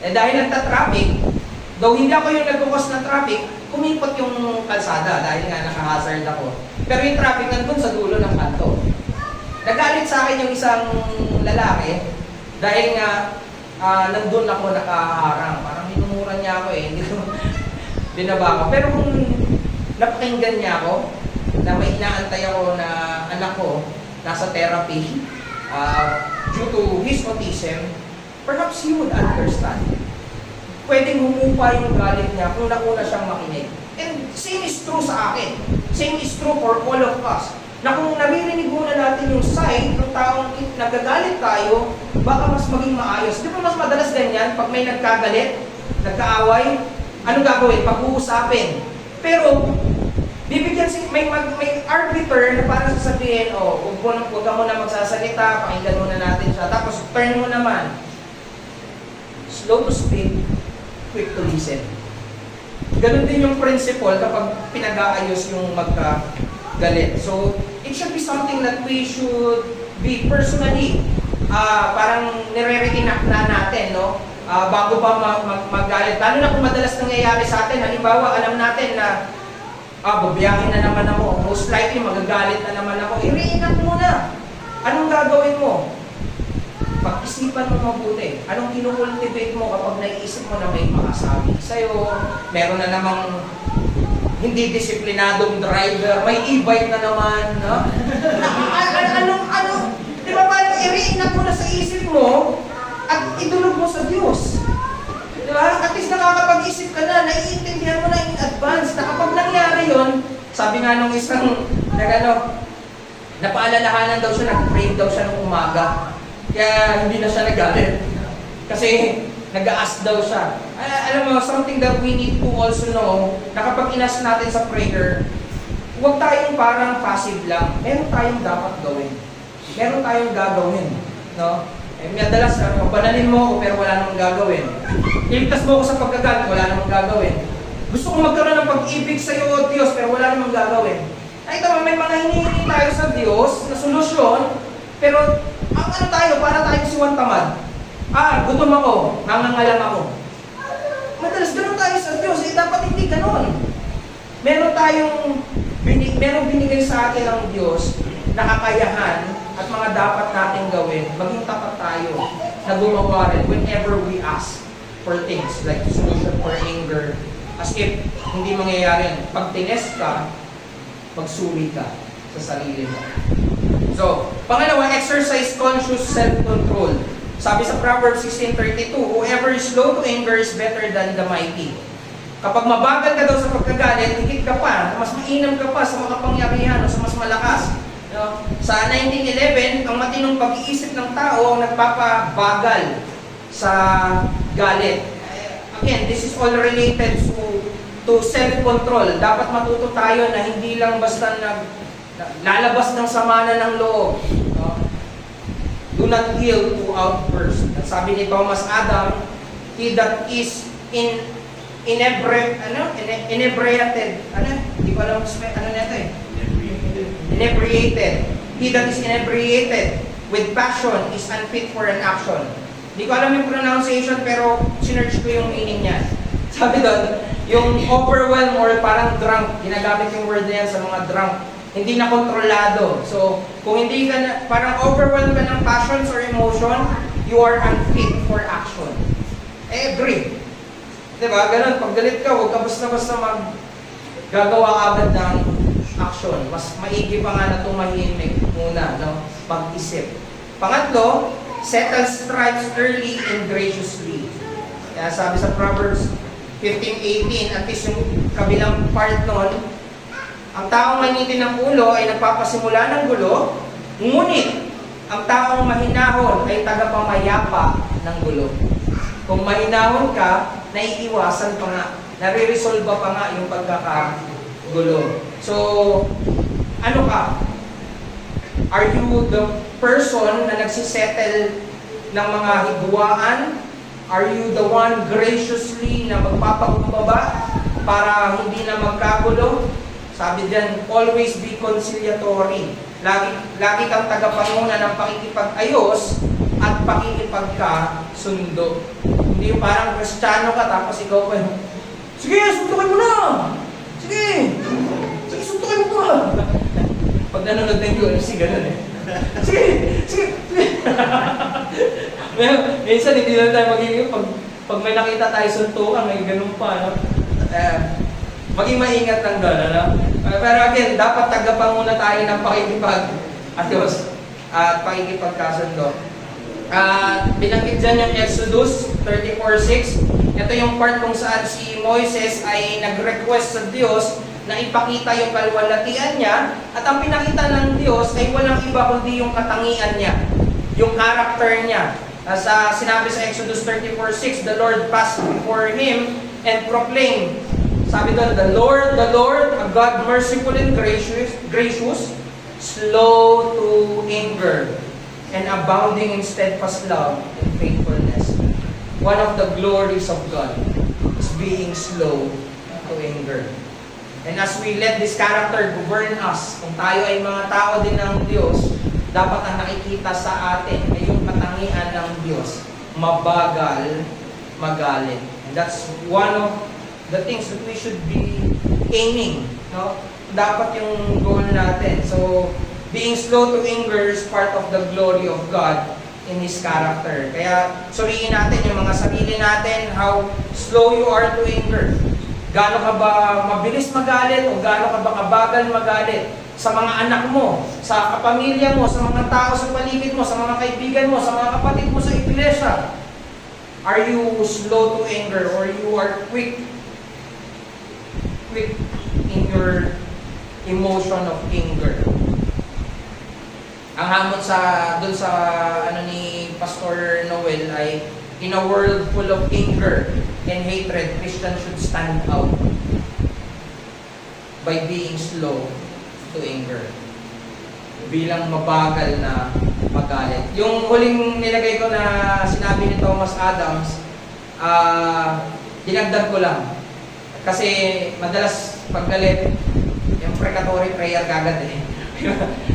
Dahil nagta-traffic, though hindi ako yung nagkukos ng traffic, kumipot yung kalsada dahil nga naka-hazard ako. Pero yung traffic nandun sa dulo ng kanto. Nagalit sa akin yung isang lalaki dahil nga nandun ako nakaharang. Parang minumura niya ako eh. Hindi ko binaba ko. Pero kung napakinggan niya ako, na may inaantay ako na anak ko nasa therapy due to his autism, perhaps he would understand. Pwedeng humupa yung galit niya kung nauna siyang makinig. And same is true sa akin. Same is true for all of us. Na kung naririnig muna natin yung side ng taong nagagalit tayo, baka mas maging maayos. Di ba mas madalas ganyan? Pag may nagkagalit, nagkaaway, anong gagawin? Pag-uusapin. Pero, bibigyan may arbiter na parang sasabihin, huwag ka muna magsasalita, pakinggan muna natin siya. Tapos, turn mo naman. Slow to speak, quick to listen. Ganun din yung principle kapag pinag-aayos yung magkagalit. So, it should be something that we should be personally, parang nire-reenact na natin, no? bago pa magalit. Lalo na kung madalas nangyayari sa atin. Halimbawa, alam natin na babiyahin na naman ako. Most likely, magagalit na naman ako. I-reenact muna. Anong gagawin mo? Pag-isipan mo mabuti. Anong kinukultivate mo kapag naiisip mo na may makasabi sa'yo, meron na namang hindi disiplinadong driver, may e-bike na naman, no? Di ba parang i-reenact mo na sa isip mo at idulog mo sa Diyos? Di ba? At least nakakapag-isip ka na, naiintindihan mo na in advance na kapag nangyari yon, sabi nga nung isang napaalalahanan daw siya, nag-pray daw siya nung umaga. Kaya hindi na siya nagalit. Kasi nag-a-ask daw siya. Alam mo, something that we need to also know, na kapag in-ask natin sa prayer, huwag tayong parang passive lang. Meron tayong dapat gawin. Meron tayong gagawin. No? Madalas, banalin mo ako pero wala namang gagawin. Iligtas mo ako sa pagkagalit, wala namang gagawin. Gusto kong magkaroon ng pag-ibig sa iyo, O Diyos, pero wala namang gagawin. Ay, tama, may mga hinihingi tayo sa Diyos na solusyon, pero ang ano tayo, para tayong si Juan Tamad. Gutom ako, nangangalang ako. Madalas ganun tayo sa Diyos, dapat hindi ganun. Meron binigay sa atin ng Diyos na kakayahan at mga dapat nating gawin, maging tapat tayo na gumawa rin whenever we ask for things like solution for anger. As if hindi mangyayari. Pag tinest ka, magsuri ka sa sarili mo. So, pangalawa, exercise conscious self-control. Sabi sa Proverbs 16:32, whoever is slow to anger is better than the mighty. Kapag mabagal ka daw sa pagkagalit, higit ka pa, mas mainam ka pa sa makapangyarihan o sa mas malakas. No? Sa 1911, ang matinong pag-iisip ng tao ang nagpapabagal sa galit. Again, this is all related to self-control. Dapat matuto tayo na hindi lang basta lalabas ng samana ng loob. No? Do not yield to outburst. At sabi ni Thomas Adam, he that is inebriated. Hindi ko alam nito eh. Inebriated. He that is inebriated with passion is unfit for an action. Hindi ko alam yung pronunciation pero sinearch ko yung meaning niya. Sabi doon, yung overwhelmed or parang drunk, ginagamit yung word na yan sa mga drunk. Hindi na kontrolado. So, kung hindi ka na, parang overwhelmed ka ng passions or emotion, you are unfit for action. Agree. Diba? Ganun, pag galit ka, huwag ka basta-basta gagawa agad ng action. Mas maigi pa nga na tumahimik muna, no? Pag-isip. Pangatlo, settle stripes early and graciously. Kaya sabi sa Proverbs 15:18, at least yung kabilang part nun, ang taong manitin ng ulo ay nagpapasimula ng gulo, ngunit ang taong mahinahon ay tagapamayapa ng gulo. Kung mahinahon ka, naiiwasan pa nga, nare-resolve pa nga yung pagkakagulo. So, ano ka? Are you the person na nagsisettle ng mga higwaan? Are you the one graciously na magpapakumbaba para hindi na magkagulo? Sabi diyan, always be conciliatory. Lagi kang tagapanguna ng pakikipag-ayos at pakikipagkasundo. Hindi yung parang Kristiyano ka tapos ikaw pa yung, sige, suntukin mo na! Sige, suntukin mo pa! Pag nanonood ng UFC, ganun eh. Sige! Minsan hindi lang tayo magiging, pag may nakita tayo suntukan, may ganun pa, no? Maging maingat ng doon, ano? Pero again, dapat tagapanguna tayo ng pakikipag-ayos at pakikipagkasundo. Binanggit dyan yung Exodus 34:6. Ito yung part kung saan si Moises ay nag-request sa Diyos na ipakita yung kalwalhatian niya at ang pinakita ng Diyos ay walang iba kundi yung katangian niya, yung character niya. Sinabi sa Exodus 34:6, the Lord passed before him and proclaimed, sabi doon, the Lord, a God merciful and gracious, slow to anger, and abounding in steadfast love and faithfulness. One of the glories of God is being slow to anger. And as we let this character govern us, kung tayo ay mga tao din ng Diyos, dapat ang nakikita sa atin ay yung katangian ng Diyos, mabagal magalit. And that's one of the things that we should be aiming, no? Dapat yung goal natin. So, being slow to anger is part of the glory of God in His character. Kaya, suriin natin yung mga sarili natin, how slow you are to anger. Gaano ka ba mabilis magalit o gaano ka ba kabagal magalit sa mga anak mo, sa kapamilya mo, sa mga tao sa paligid mo, sa mga kaibigan mo, sa mga kapatid mo sa iglesia. Are you slow to anger or you are quick in your emotion of anger? Ang hamon dun sa ni Pastor Noel ay, in a world full of anger and hatred, Christians should stand out by being slow to anger. Bilang mabagal na magalit. Yung huling nilagay ko na sinabi ni Thomas Adams, dinagdag ko lang. Kasi madalas paggalit, yung precatory prayer kagad eh.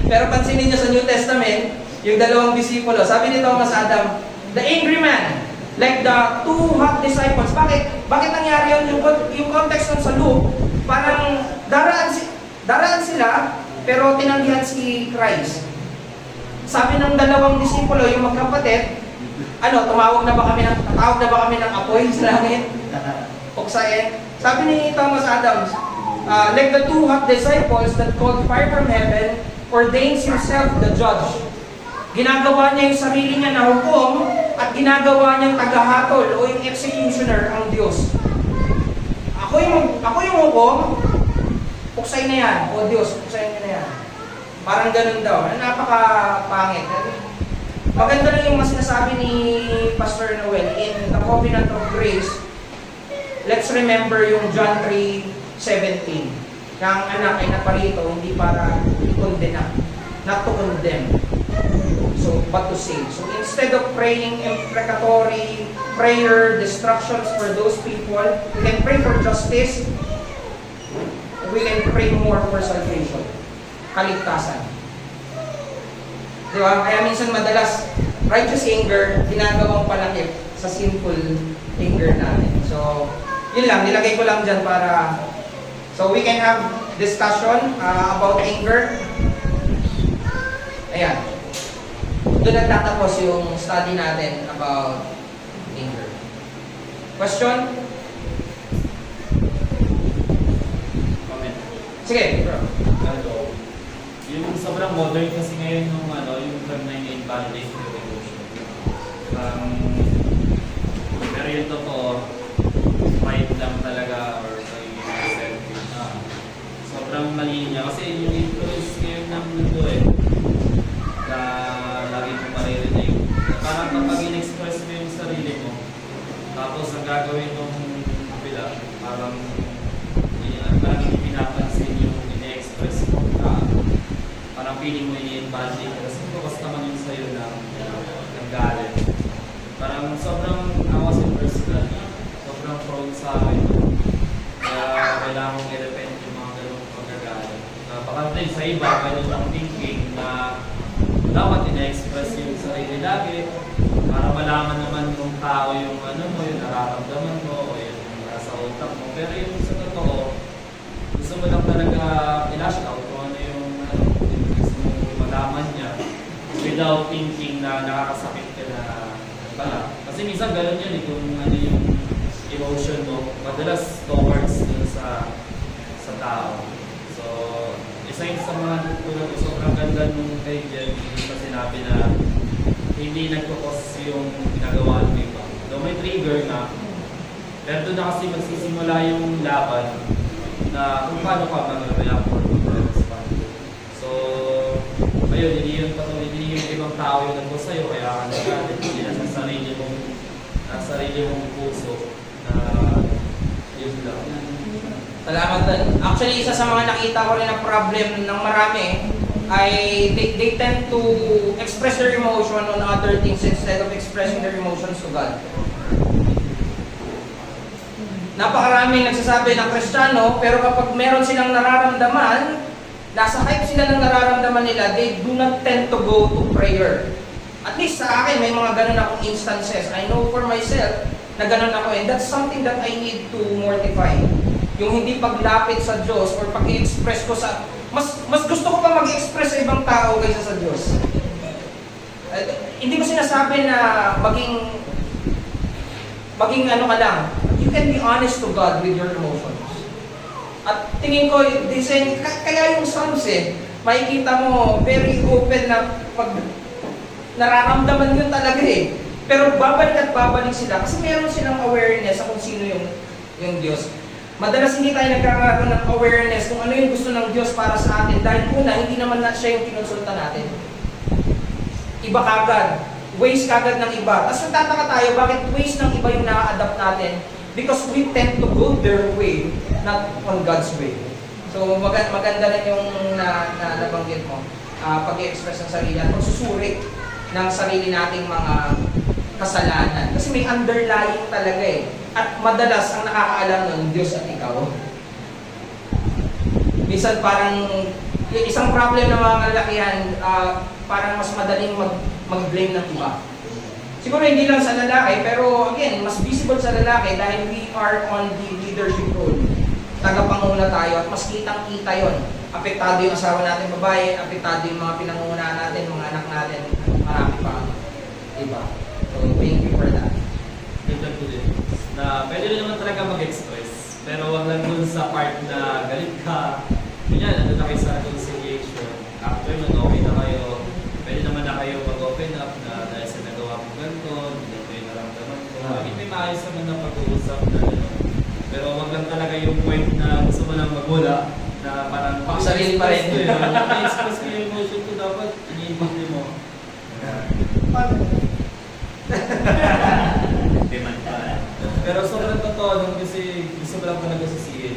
Pero pansinin niyo sa New Testament, yung dalawang disipulo, sabi ni Thomas Adam, the angry man, like the two hot disciples. Bakit nangyari yun? Yung context nun sa Luke, parang daraan sila, pero tinanggihan si Christ. Sabi ng dalawang disipulo, yung magkapatid, tatawag na ba kami ng apoy sa langit? Puksain. Sabi ni Thomas Adams, like the two hot disciples that called fire from heaven, ordains himself the judge. Ginagawa niya yung sarili niya na hukom at ginagawa niyang tagahatol o yung executioner ang Diyos. Ako yung hukom, puksay na yan. O Diyos, puksay na yan. Parang ganun daw. Napaka-pangit. Maganda lang yung mas sinasabi ni Pastor Noel in the Covenant of Grace. Let's remember yung John 3:17. Na ang anak ay naparito hindi para i-condemn, not to condemn. So, but to save. So, instead of praying imprecatory prayer, destructions for those people, we can pray for justice. We can pray more for salvation. Kaligtasan. Diba? Kaya minsan madalas, righteous anger, ginagawang palakip sa sinful anger natin. So, yun lang. Nilagay ko lang dyan para so we can have discussion about anger. Ayan. Doon nagtatapos yung study natin about anger. Question? Comment. Sige, bro. Yung sobrang modern kasi ngayon yung term na yung invalidate your emotion. Pero yung totoo, pride lang talaga or selfish. Sobrang mali niya kasi yung influence ngayon ng mundo na lagi mo maririnig. Parang kapag in-express mo yung sarili mo, tapos ang gagawin mong kabila, parang hindi pinapansin yung in-express mo. Parang feeling mo i-invalidate kasi focus naman yun sa'yo ng galit. Parang sobrang ako personal, sobrang prone sa akin. Kaya kailangan kong i-repent yung mga ganong pagkagalit. Baka din sa iba, ganun ang thinking na dapat ina-express yung sarili lagi para malaman naman ng tao yung yung nararamdaman mo o yung nasa utak mo. Pero yung sa totoo, gusto mo lang talaga i-lash out kung ano yung gusto mong malaman niya without thinking na nakakasakit ka na pala. Kasi minsan gano'n yun kung ano yung emotion mo, madalas towards dun sa tao. So, isa yun sa mga tulad ko, sobrang ganda nung kay Jen, yung sinabi na hindi nagkakos yung ginagawa ng iba. Though may trigger na, pero doon na kasi magsisimula yung laban na kung paano ka mag-react or mag-respond. So, ayun, hindi yung ibang tao yung nagko sa'yo, kaya ka nagalit, hindi na sa sarili mong puso na yun lang. Salamat din. Actually, isa sa mga nakita ko rin na problem ng marami ay they tend to express their emotion on other things instead of expressing their emotions to God. Napakaraming nagsasabi ng Kristiyano, pero kapag meron silang nararamdaman, nasa height sila ng nararamdaman nila, they do not tend to go to prayer. At least sa akin, may mga ganun akong instances. I know for myself, na ganun ako. And that's something that I need to mortify. Yung hindi paglapit sa Diyos or pag-i-express ko sa... Mas gusto ko pa mag-express sa ibang tao kaysa sa Diyos. Hindi ko sinasabi na maging ano ka lang. You can be honest to God with your emotions. At tingin ko, kaya yung Psalms makikita mo, very open na pag nararamdaman yun talaga Pero babalik at babalik sila kasi meron silang awareness sa kung sino yung Diyos. Madalas hindi tayo nagkakaroon ng awareness kung ano yung gusto ng Diyos para sa atin dahil una, hindi naman siya yung kinonsulta natin. Iba kagad. Ways kagad ng iba. Tapos nagtataka tayo, bakit ways ng iba yung na-adapt natin? Because we tend to go their way, not on God's way. So maganda rin yung nabanggit mo. Pag-i-express ng sarili at pagsusuri ng sarili nating mga kasalanan. Kasi may underlying talaga At madalas ang nakakaalam nun, Diyos at ikaw. Minsan parang yung isang problem ng mga kalakihan, parang mas madaling mag-blame ng iba. Siguro hindi lang sa lalaki, pero again, mas visible sa lalaki dahil we are on the leadership role. Tagapanguna tayo at mas kitang-kita yon. Apektado yung asawa natin babae, apektado yung mga pinangungunahan natin, mga anak natin, marami pa. Diba? So, thank you for that. Ganda po din. Na pwede rin naman talaga mag-express, pero wag lang dun sa part na galit ka. Ganyan, ano na kayo sa reconciliation. After nun, okay na kayo. Pwede naman na kayo mag-open up na dahil sa nagawa mo ganito, hindi ko yung naramdaman ko. May maayos naman na pag-uusap na pero wag lang talaga yung point na gusto mo lang magmula na parang sarili pa rin. I-express ko yung emotion ko dapat, iniintindi mo. Demand pa. Pero sobrang totoo nung kasi gusto mo lang talaga sisihin.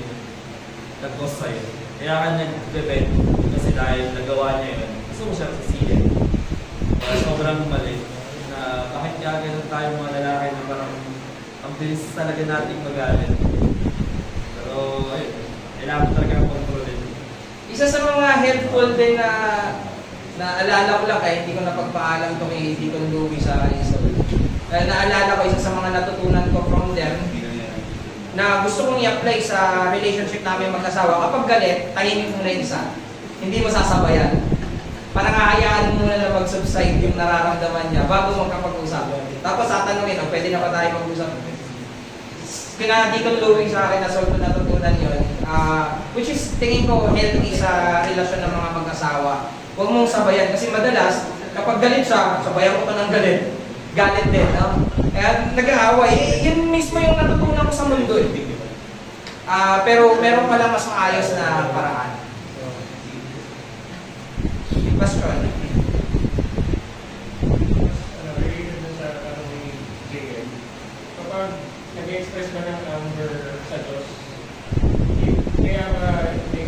Nag-cause sa'yo. Kaya ka nag-depend kasi dahil nagawa niya yun, gusto mo siya sisihin. Sobrang mali na bakit kaya ganun tayo mga lalaki na parang ang bilis talaga nating magalit. Pero ayun, kailangan mo talaga ng kontrolin. Isa sa mga helpful din na naalala ko lang hindi ko napagpaalam ito kay Deacon Louie sa Isol. Naalala ko isa sa mga natutunan ko from them na gusto kong i-apply sa relationship namin mag-asawa. Kapag galit, tahimik muna yung isa. Hindi mo sasabayan. Parang hahayaan muna na mag-subside yung nararamdaman niya bago magkapag-usap. Tapos tatanungin, pwede na ba tayo mag-usap? Kaya Deacon Louie sa akin na solve natutunan yun. Which is tingin ko healthy sa relasyon ng mga mag-asawa. Huwag mong sabayan kasi madalas kapag galit siya, sabayan ko ng galit. Galit din, no? Kaya nag-aaway. Yun mismo yung natutunan ko sa mundo. Pero meron palang mas maayos na paraan. Question. Related sa ni JM, kapag nag-express ka ng anger sa Diyos, kaya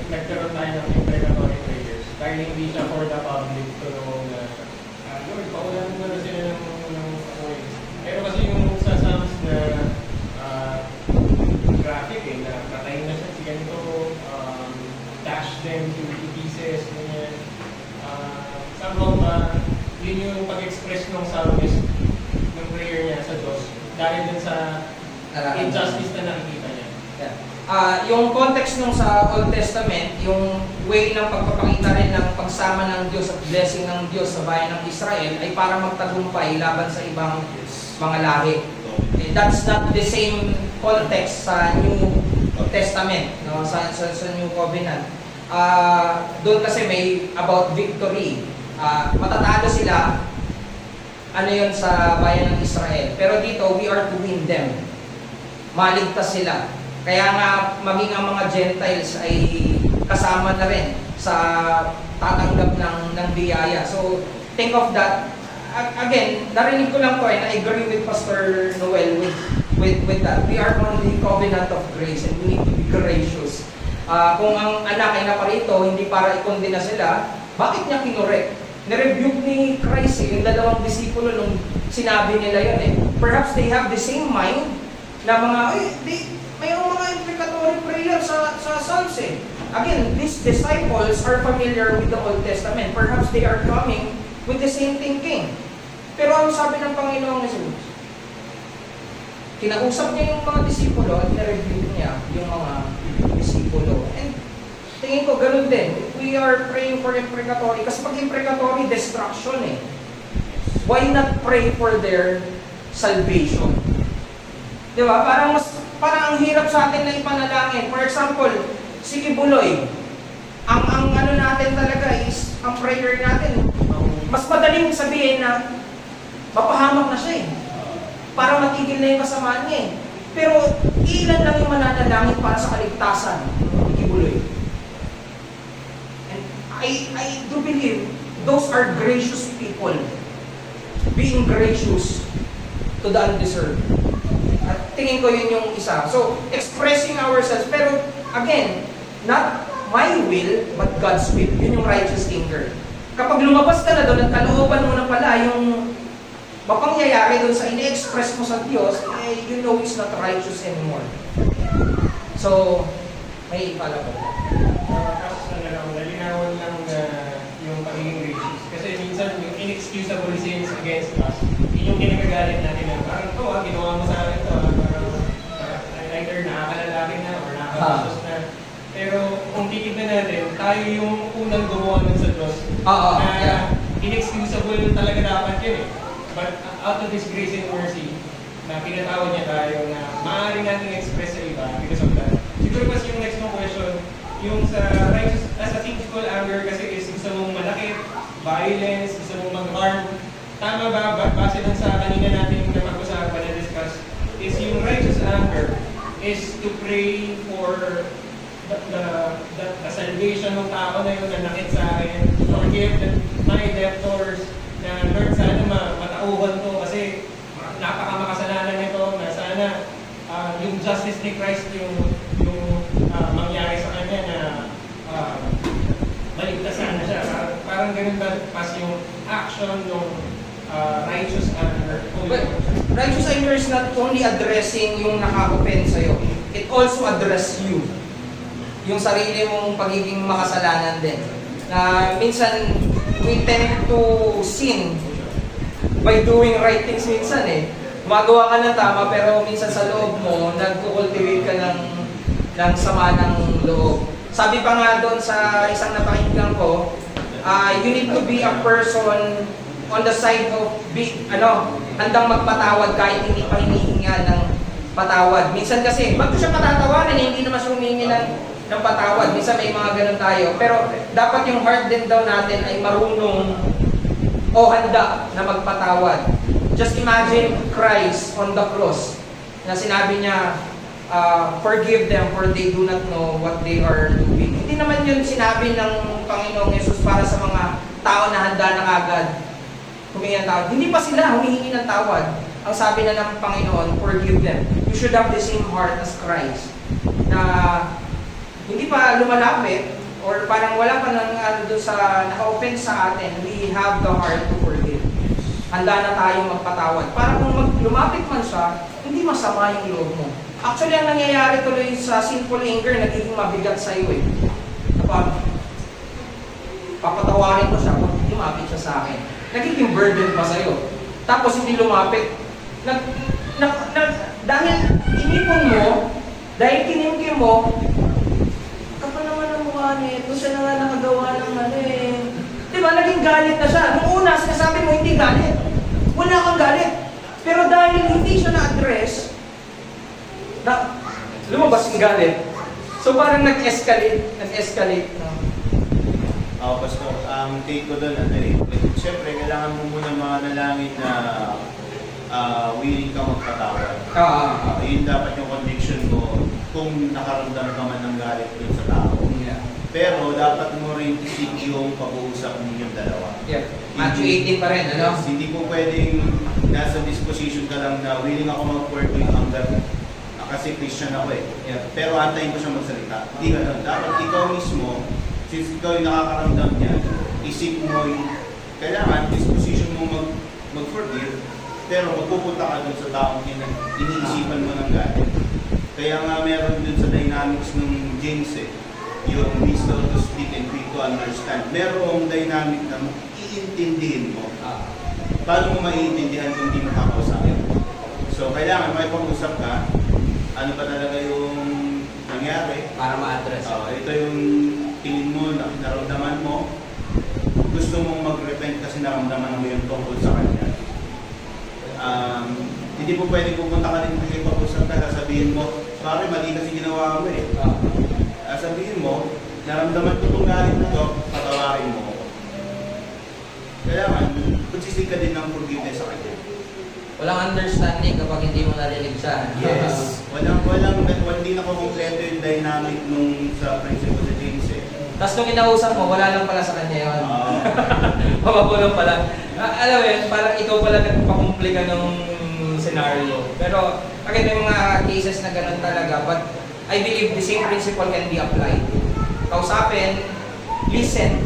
nagkaroon tayo ng imprecatory prayers dahil hindi siya for the public to know na Lord, paulan mo na sila ng apoy. Pero kasi yung sa Psalms na graphic na patayin na siya si ganito, dash them to pieces, ganyan. Somehow, yun yung pag-express ng psalmist ng prayer niya sa Diyos dahil din sa injustice na nakikita niya. Yung context nung sa Old Testament, yung way ng pagpapakita rin ng pagsama ng Diyos at blessing ng Diyos sa bayan ng Israel ay para magtagumpay laban sa ibang mga lahi. That's not the same context sa New Testament, no? sa New Covenant. Doon kasi may about victory. Matatalo sila, ano yun sa bayan ng Israel. Pero dito, we are to win them. Maligtas sila. Kaya nga, maging ang mga Gentiles ay kasama na rin sa tatanggap ng biyaya. So, think of that. Again, narinig ko lang to and I agree with Pastor Noel with that. We are on the covenant of grace and we need to be gracious. Kung ang anak ay naparito, hindi para ikondena sila, bakit niya kinorek? Nirebuke ni Christ yung dalawang disipulo nung sinabi nila yun Perhaps they have the same mind na mga, mayroong mga imprecatory prayer sa Psalms Again, these disciples are familiar with the Old Testament. Perhaps they are coming with the same thinking. Pero ang sabi ng Panginoong Jesus, kinausap niya yung mga disipulo at na-review niya yung mga disipulo. And tingin ko ganun din. We are praying for imprecatory kasi pag imprecatory, destruction eh. Why not pray for their salvation? Di ba? Parang ang hirap sa atin na ipanalangin. For example, si Kibuloy, ang ano natin talaga is, ang prayer natin, mas madaling sabihin na mapahamak na siya eh. Para matigil na yung kasamaan niya eh. Pero ilan lang yung mananalangin para sa kaligtasan ni Kibuloy. And I do believe those are gracious people. Being gracious to the undeserved. At tingin ko yun yung isa. So, expressing ourselves. Pero, again, not my will, but God's will. Yun yung righteous anger. Kapag lumabas ka na doon at kalooban mo na pala yung mapangyayari doon sa ine-express mo sa Diyos, eh, you know it's not righteous anymore. So, may ipala ko. Tapos nalinawan lang yung pagiging gracious. Kasi minsan yung inexcusable sins against us, yun yung kinagagalit natin na parang ito ginawa mo sa akin ito, parang either nakakalalaki na or nakakabastos na. Pero kung titignan natin, tayo yung unang gumawa nun sa Diyos na inexcusable talaga dapat yun eh. But out of His grace and mercy, na pinatawad niya tayo na maaari natin express sa iba because of that. Siguro kasi yung next mong question, yung sa righteous, as a sinful anger kasi is gusto mong malaki, violence, gusto mong mag-harm. Tama ba? Base dun sa kanina natin na pag-usapan na discuss, is yung righteous anger is to pray for the salvation ng tao na yun na nakit sa akin, to forgive my debtors, na Lord, sana matauhan to kasi napakamakasalanan nito na sana yung justice ni Christ yung mangyari sa kanya na maligtasan na siya. Parang ganun ba pas yung action ng righteous anger? Righteous anger is not only addressing yung naka-open sa'yo, it also address you. Yung sarili mong pagiging makasalanan din. Na minsan, we tend to sin by doing right things minsan eh. Gumagawa ka ng tama pero minsan sa loob mo, nag-cultivate ka ng sama ng loob. Sabi pa nga doon sa isang napakinggan ko, you need to be a person on the side of handang magpatawad kahit hindi pa hinihinga ng patawad. Minsan kasi, ba't ko siya patatawanan eh, hindi naman siya humingi ng patawad. Minsan may mga ganun tayo. Pero dapat yung heart din daw natin ay marunong o handa na magpatawad. Just imagine Christ on the cross na sinabi niya, forgive them for they do not know what they are doing. Hindi naman yun sinabi ng Panginoong Yesus para sa mga tao na handa na agad humingi ng tawad. Hindi pa sila humihingi ng tawad. Ang sabi na ng Panginoon, forgive them. You should have the same heart as Christ. Na hindi pa lumalapit or parang wala pa nang doon sa naka-offense sa atin, we have the heart to forgive. Handa na tayong magpatawad. Para kung lumapit man siya, hindi masama yung loob mo. Actually, ang nangyayari tuloy sa sinful anger, nagiging mabigat sa iyo eh. Papatawarin ko siya kung lumapit siya sa akin. Nagiging burden pa sa iyo. Tapos hindi lumapit. Dahil inipon mo, dahil kinimkim mo, kapal naman ang mukha niya, ito siya na nga nakagawa ng Diba, naging galit na siya. Nung una, sinasabi mo, hindi galit. Wala kang galit. Pero dahil hindi siya na-address, lumabas yung galit. So parang nag-escalate. Pastor, take ko doon, siyempre, kailangan mo muna mga nalangin na willing ka magpatawad. Yun dapat yung conviction mo kung nakaramdam ka man ng galit doon sa tao. Yeah. Pero dapat mo rin isip yung pag-uusap ninyong dalawa. Yeah. Matthew 18 pa rin, ano? Hindi po pwedeng nasa disposition ka lang na willing ako mag-work with anger. Kasi Christian ako eh. Yeah. Pero antayin ko siya magsalita. Hindi ganun. Dapat ikaw mismo, since ikaw yung nakakaramdam niya, isip mo yung kailangan, disposition mo mag-forgive, pero magpupunta ka dun sa taong iniisipan mo ng galit. Kaya nga meron dun sa dynamics ng James yung wisdom to speak and quick to understand. Merong dynamic na iintindihin mo. Paano mo maiintindihan kung hindi mo kakausapin? So, So, kailangan makipag-usap ka. Ano ba talaga yung nangyari? Para ma-address. Ito yung tingin mo, naramdaman mo. Gusto mong mag-repent kasi naramdaman mo yung tungkol sa kanya. Hindi po pwede pupunta ka rin makipag-usap ka, sasabihin mo, pare, mali kasi ginawa mo eh. Sabihin mo, naramdaman ko itong galit na to, patawarin mo ako. Kailangan, consistent ka din ng forgiveness sa kanya. Walang understanding kapag hindi mo narinig siya. Yes. Hindi na ko kompleto yung dynamic nung sa principle sa James eh. Tapos nung kinausap mo, wala lang pala sa kanya yun. Mapapulang pala. Alam mo yun, parang ikaw pala nagpakomplika ng scenario. Pero, again, may mga cases na ganun talaga. But I believe the same principle can be applied. Kausapin, listen,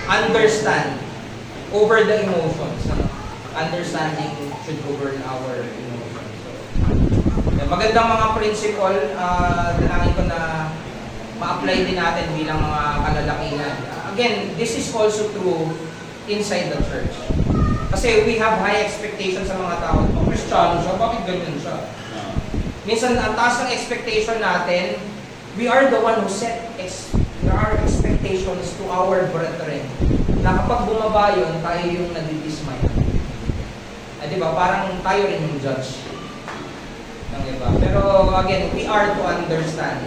understand, over the emotions. Understanding should govern our emotions. So, magandang mga principle, dalangin ko na ma-apply din natin bilang mga kalalakihan. Again, this is also true inside the church. Kasi we have high expectations sa mga tao. Kristyano siya, bakit ganyan siya? Minsan, ang taas ng expectation natin, we are the one who set our expectations to our brethren. Na kapag bumaba yun, tayo yung nadidismay. Diba? Parang tayo rin yung judge ng iba. Pero again, we are to understand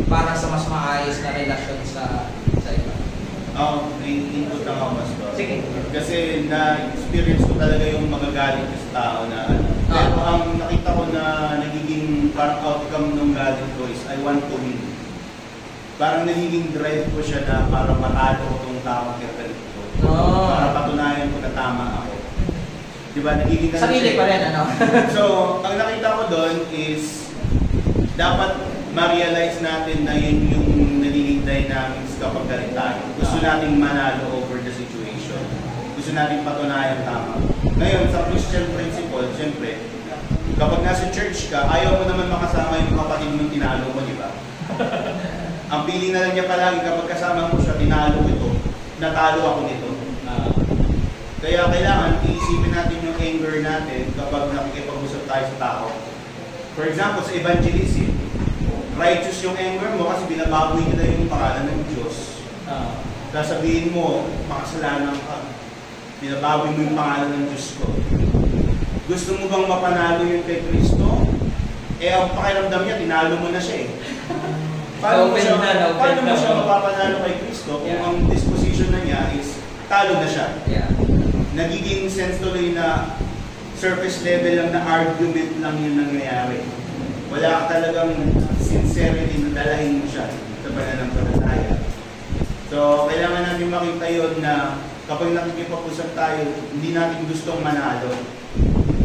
para sa mas maayos na relasyon sa iba. May input lang ako mas bro. Sige. Kasi na-experience ko talaga yung magagalit sa tao na ano. Pero ang nakita ko na nagiging parang outcome ng galit ko is I want to win. Parang nagiging drive ko siya na para matalo ko itong taong kirkalit ko. Para patunayan ko na tama ako. Diba, nagiging sarili pa rin, ano? So, ang nakita ko doon is dapat ma-realize natin na yun yung nagiging dynamics kapag galit tayo. Gusto nating manalo over the situation. Gusto nating patunayan tama. Ngayon, sa Christian principle, siyempre, kapag nasa church ka, ayaw mo naman makasama yung kapatid mong tinalo mo, di ba? Ang feeling na lang niya palagi kapag kasama mo siya, tinalo ito, natalo ako nito. Kaya kailangan iisipin natin yung anger natin kapag nakikipag-usap tayo sa tao. For example, sa evangelism, righteous yung anger mo kasi binababoy nila yung pangalan ng Diyos. Sasabihin mo, makasalanan ka. Binababoy mo yung pangalan ng Diyos ko. Gusto mo bang mapanalo yung kay Kristo? Ang pakiramdam niya, tinalo mo na siya eh. Paano mo siya mapapanalo kay Kristo kung ang disposition na niya is talo na siya? Nagiging sense tuloy na surface level lang na argument lang yung nangyayari. Wala ka talagang sincerity na dalahin mo siya sa pananampalataya. So, kailangan natin makita yun na kapag nakikipag-usap tayo, hindi natin gustong manalo.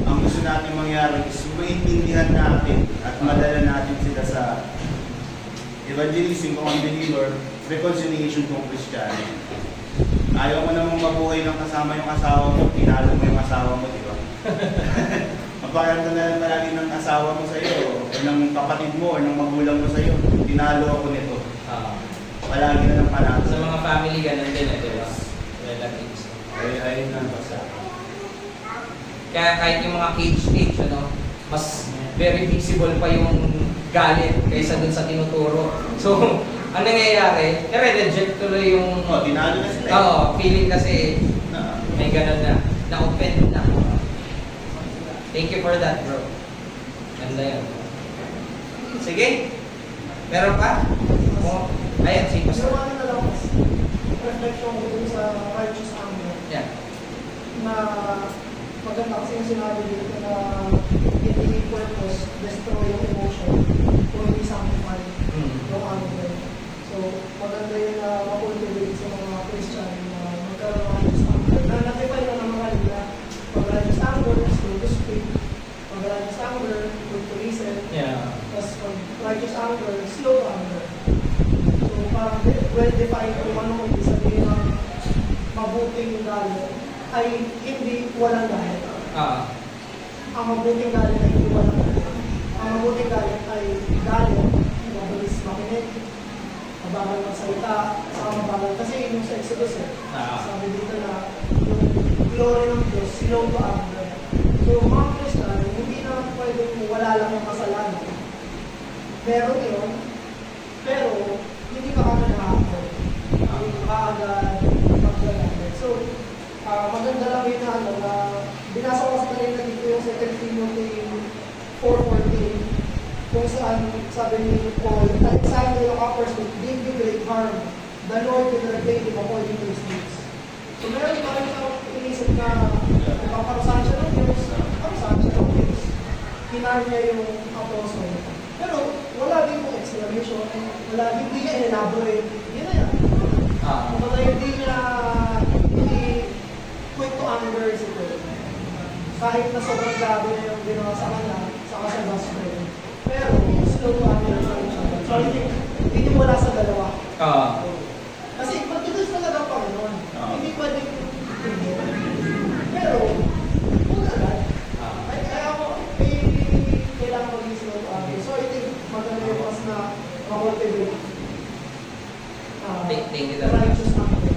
Ang gusto natin mangyari is maintindihan natin at madala natin sila sa evangelism kung ang believer, reconciliation kung Christian. Ayaw mo namang mabuhay ng kasama yung asawa mo, tinalo mo yung asawa mo, di ba? Mapakita na lang palagi ng asawa mo sa iyo, o ng kapatid mo, o ng magulang mo sa iyo, tinalo ako nito. Palagi na lang panalo. Sa mga family, ganun din, di ba? Relatives. Ayun na basta. Kaya kahit yung mga cage stage, ano, mas very visible pa yung galit kaysa dun sa tinuturo. So, ang nangyayari, nare-reject tuloy yung... tinalo na sila. Feeling kasi may ganun na. Na-offend na. Thank you for that, bro. Ganda yun. Sige. Meron pa? Ayan, sige. Pero ano na lang, reflection ko dun sa righteous anger. Yeah. Na maganda kasi yung sinabi dito na hindi purpose, destroy yung emotion, only sanctify yung anger. So, maganda yun na makultivate sa mga Christian na magkaroon ng righteous anger. Na natify na ng mga nila, pag righteous anger, slow to speak. Pag righteous anger, quick to listen. Tapos pag righteous anger, slow to anger. So, parang well-defined kung ano kung ibig sabihin ng mabuting galit ay hindi walang galit. Ang mabuting galit ay hindi walang galit. Ang mabuting galit ay galit, mabilis makinig, mabagal magsalita, saka mabagal. Kasi yung sa Exodus sabi dito na yung glory ng Diyos, slow to anger. So mga Christian, hindi na pwedeng wala lang yung kasalanan. Meron yun, pero hindi ka kagad nakaka-afford. Hindi ka kagad maglalamit. So, maganda lang yun na, na binasa ko sa kanila dito yung 2 Timothy 4:14, kung saan sabi ni Paul, Alexander the coppersmith did you great harm. The Lord will repay him according to his deeds. So meron pa rin ako inisip na nagpaparusahan siya ng Diyos, parusahan siya ng Diyos. Hinarm niya yung apostle. Pero wala din pong explanation, hindi niya elaborate. Yun na yan. Kumbaga hindi quick to anger si Paul. Kahit na sobrang grabe na yung ginawa sa kanya, saka sa gospel. Pero slow to anger sa siya. So hindi wala sa dalawa. Kasi pagkakos talaga ang Panginoon. Hindi pwede hindi. Pero, huwag agad. Kaya ako, kailangan maging slow to anger. So I think maganda yung mas na ma-motivate. Thank you, righteous anger.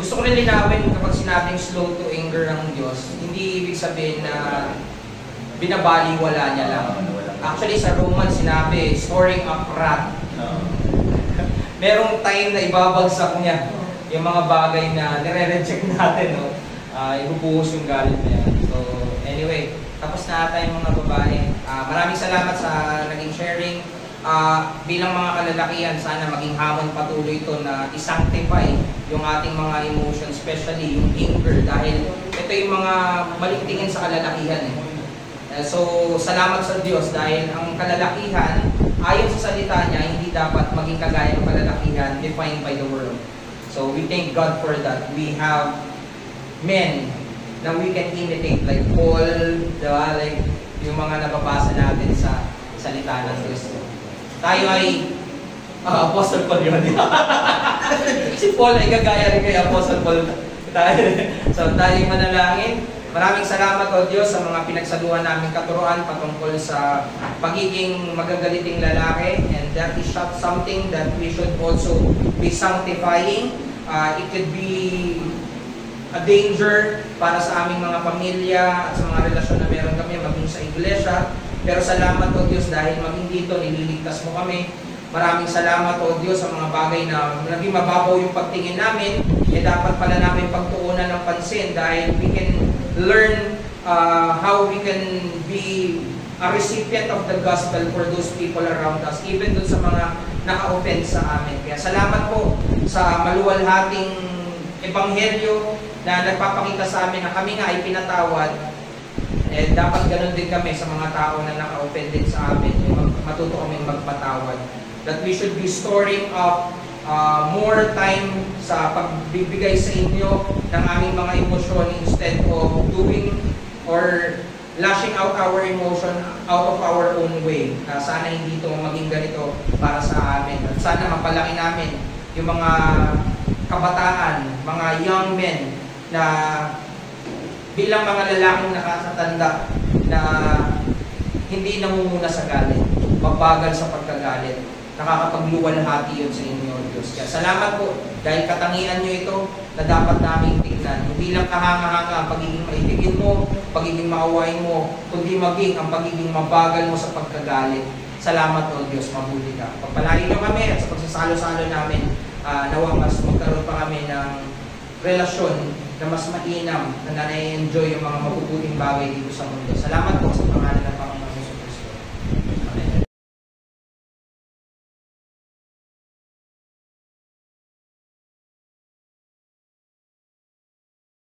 Gusto ko rin linawin kapag sinabing slow to anger ang Diyos, hindi ibig sabihin na binabaliwala niya lang. Actually, sa Romans sinabi, storing up wrath. Merong time na ibabagsak niya yung mga bagay na nire-reject natin, no? Ibubuhos yung galit na yan. So, anyway, tapos na ata yung mga babae. Maraming salamat sa naging sharing. Bilang mga kalalakihan, sana maging hamon patuloy ito na i-sanctify yung ating mga emotions, especially yung anger, dahil ito yung mga maling tingin sa kalalakihan. So, salamat sa Diyos dahil ang kalalakihan, ayon sa salita niya, hindi dapat maging kagaya ng kalalakihan defined by the world. So, we thank God for that. We have men na we can imitate like Paul, diba? Like yung mga nababasa natin sa salita ng Diyos. Tayo ay Apostle Paul yun. Si Paul ay gagaya rin kay Apostle Paul. So, tayo manalangin. Maraming salamat o Diyos sa mga pinagsaluhan naming katuruan patungkol sa pagiging magagaliting lalaki, and that is something that we should also be sanctifying. It could be a danger para sa aming mga pamilya at sa mga relasyon na meron kami maging sa iglesia. Pero salamat o Diyos dahil maging dito nililigtas mo kami. Maraming salamat o Diyos sa mga bagay na naging mababaw yung pagtingin namin. Dapat pala namin pagtuunan ng pansin dahil we can learn how we can be a recipient of the gospel for those people around us, even dun sa mga naka-offend sa amin. Kaya salamat po sa maluwalhating ebanghelyo na nagpapakita sa amin na kami nga ay pinatawad. Dapat ganun din kami sa mga tao na naka-offend din sa amin. Matuto kaming magpatawad. That we should be storing up more time sa pagbibigay sa inyo ng aming mga emosyon instead of doing or lashing out our emotion out of our own way. Sana hindi ito maging ganito para sa amin. At sana mapalaki namin yung mga kabataan, mga young men na bilang mga lalaking nakakatanda na hindi namumuna sa galit, mabagal sa pagkagalit. Nakakapagluwalhati yun sa inyo, Diyos. Kaya salamat po dahil katangian nyo ito na dapat naming tignan. Hindi lang kahanga-hanga ang pagiging maitigin mo, pagiging maawain mo, kundi maging ang pagiging mabagal mo sa pagkagalit. Salamat po, Diyos. Mabuti ka. Pagpalain nyo kami at sa pagsasalo-salo namin, nawang mas magkaroon pa kami ng relasyon na mas mainam, na na-enjoy yung mga mabubuting bagay dito sa mundo. Salamat po sa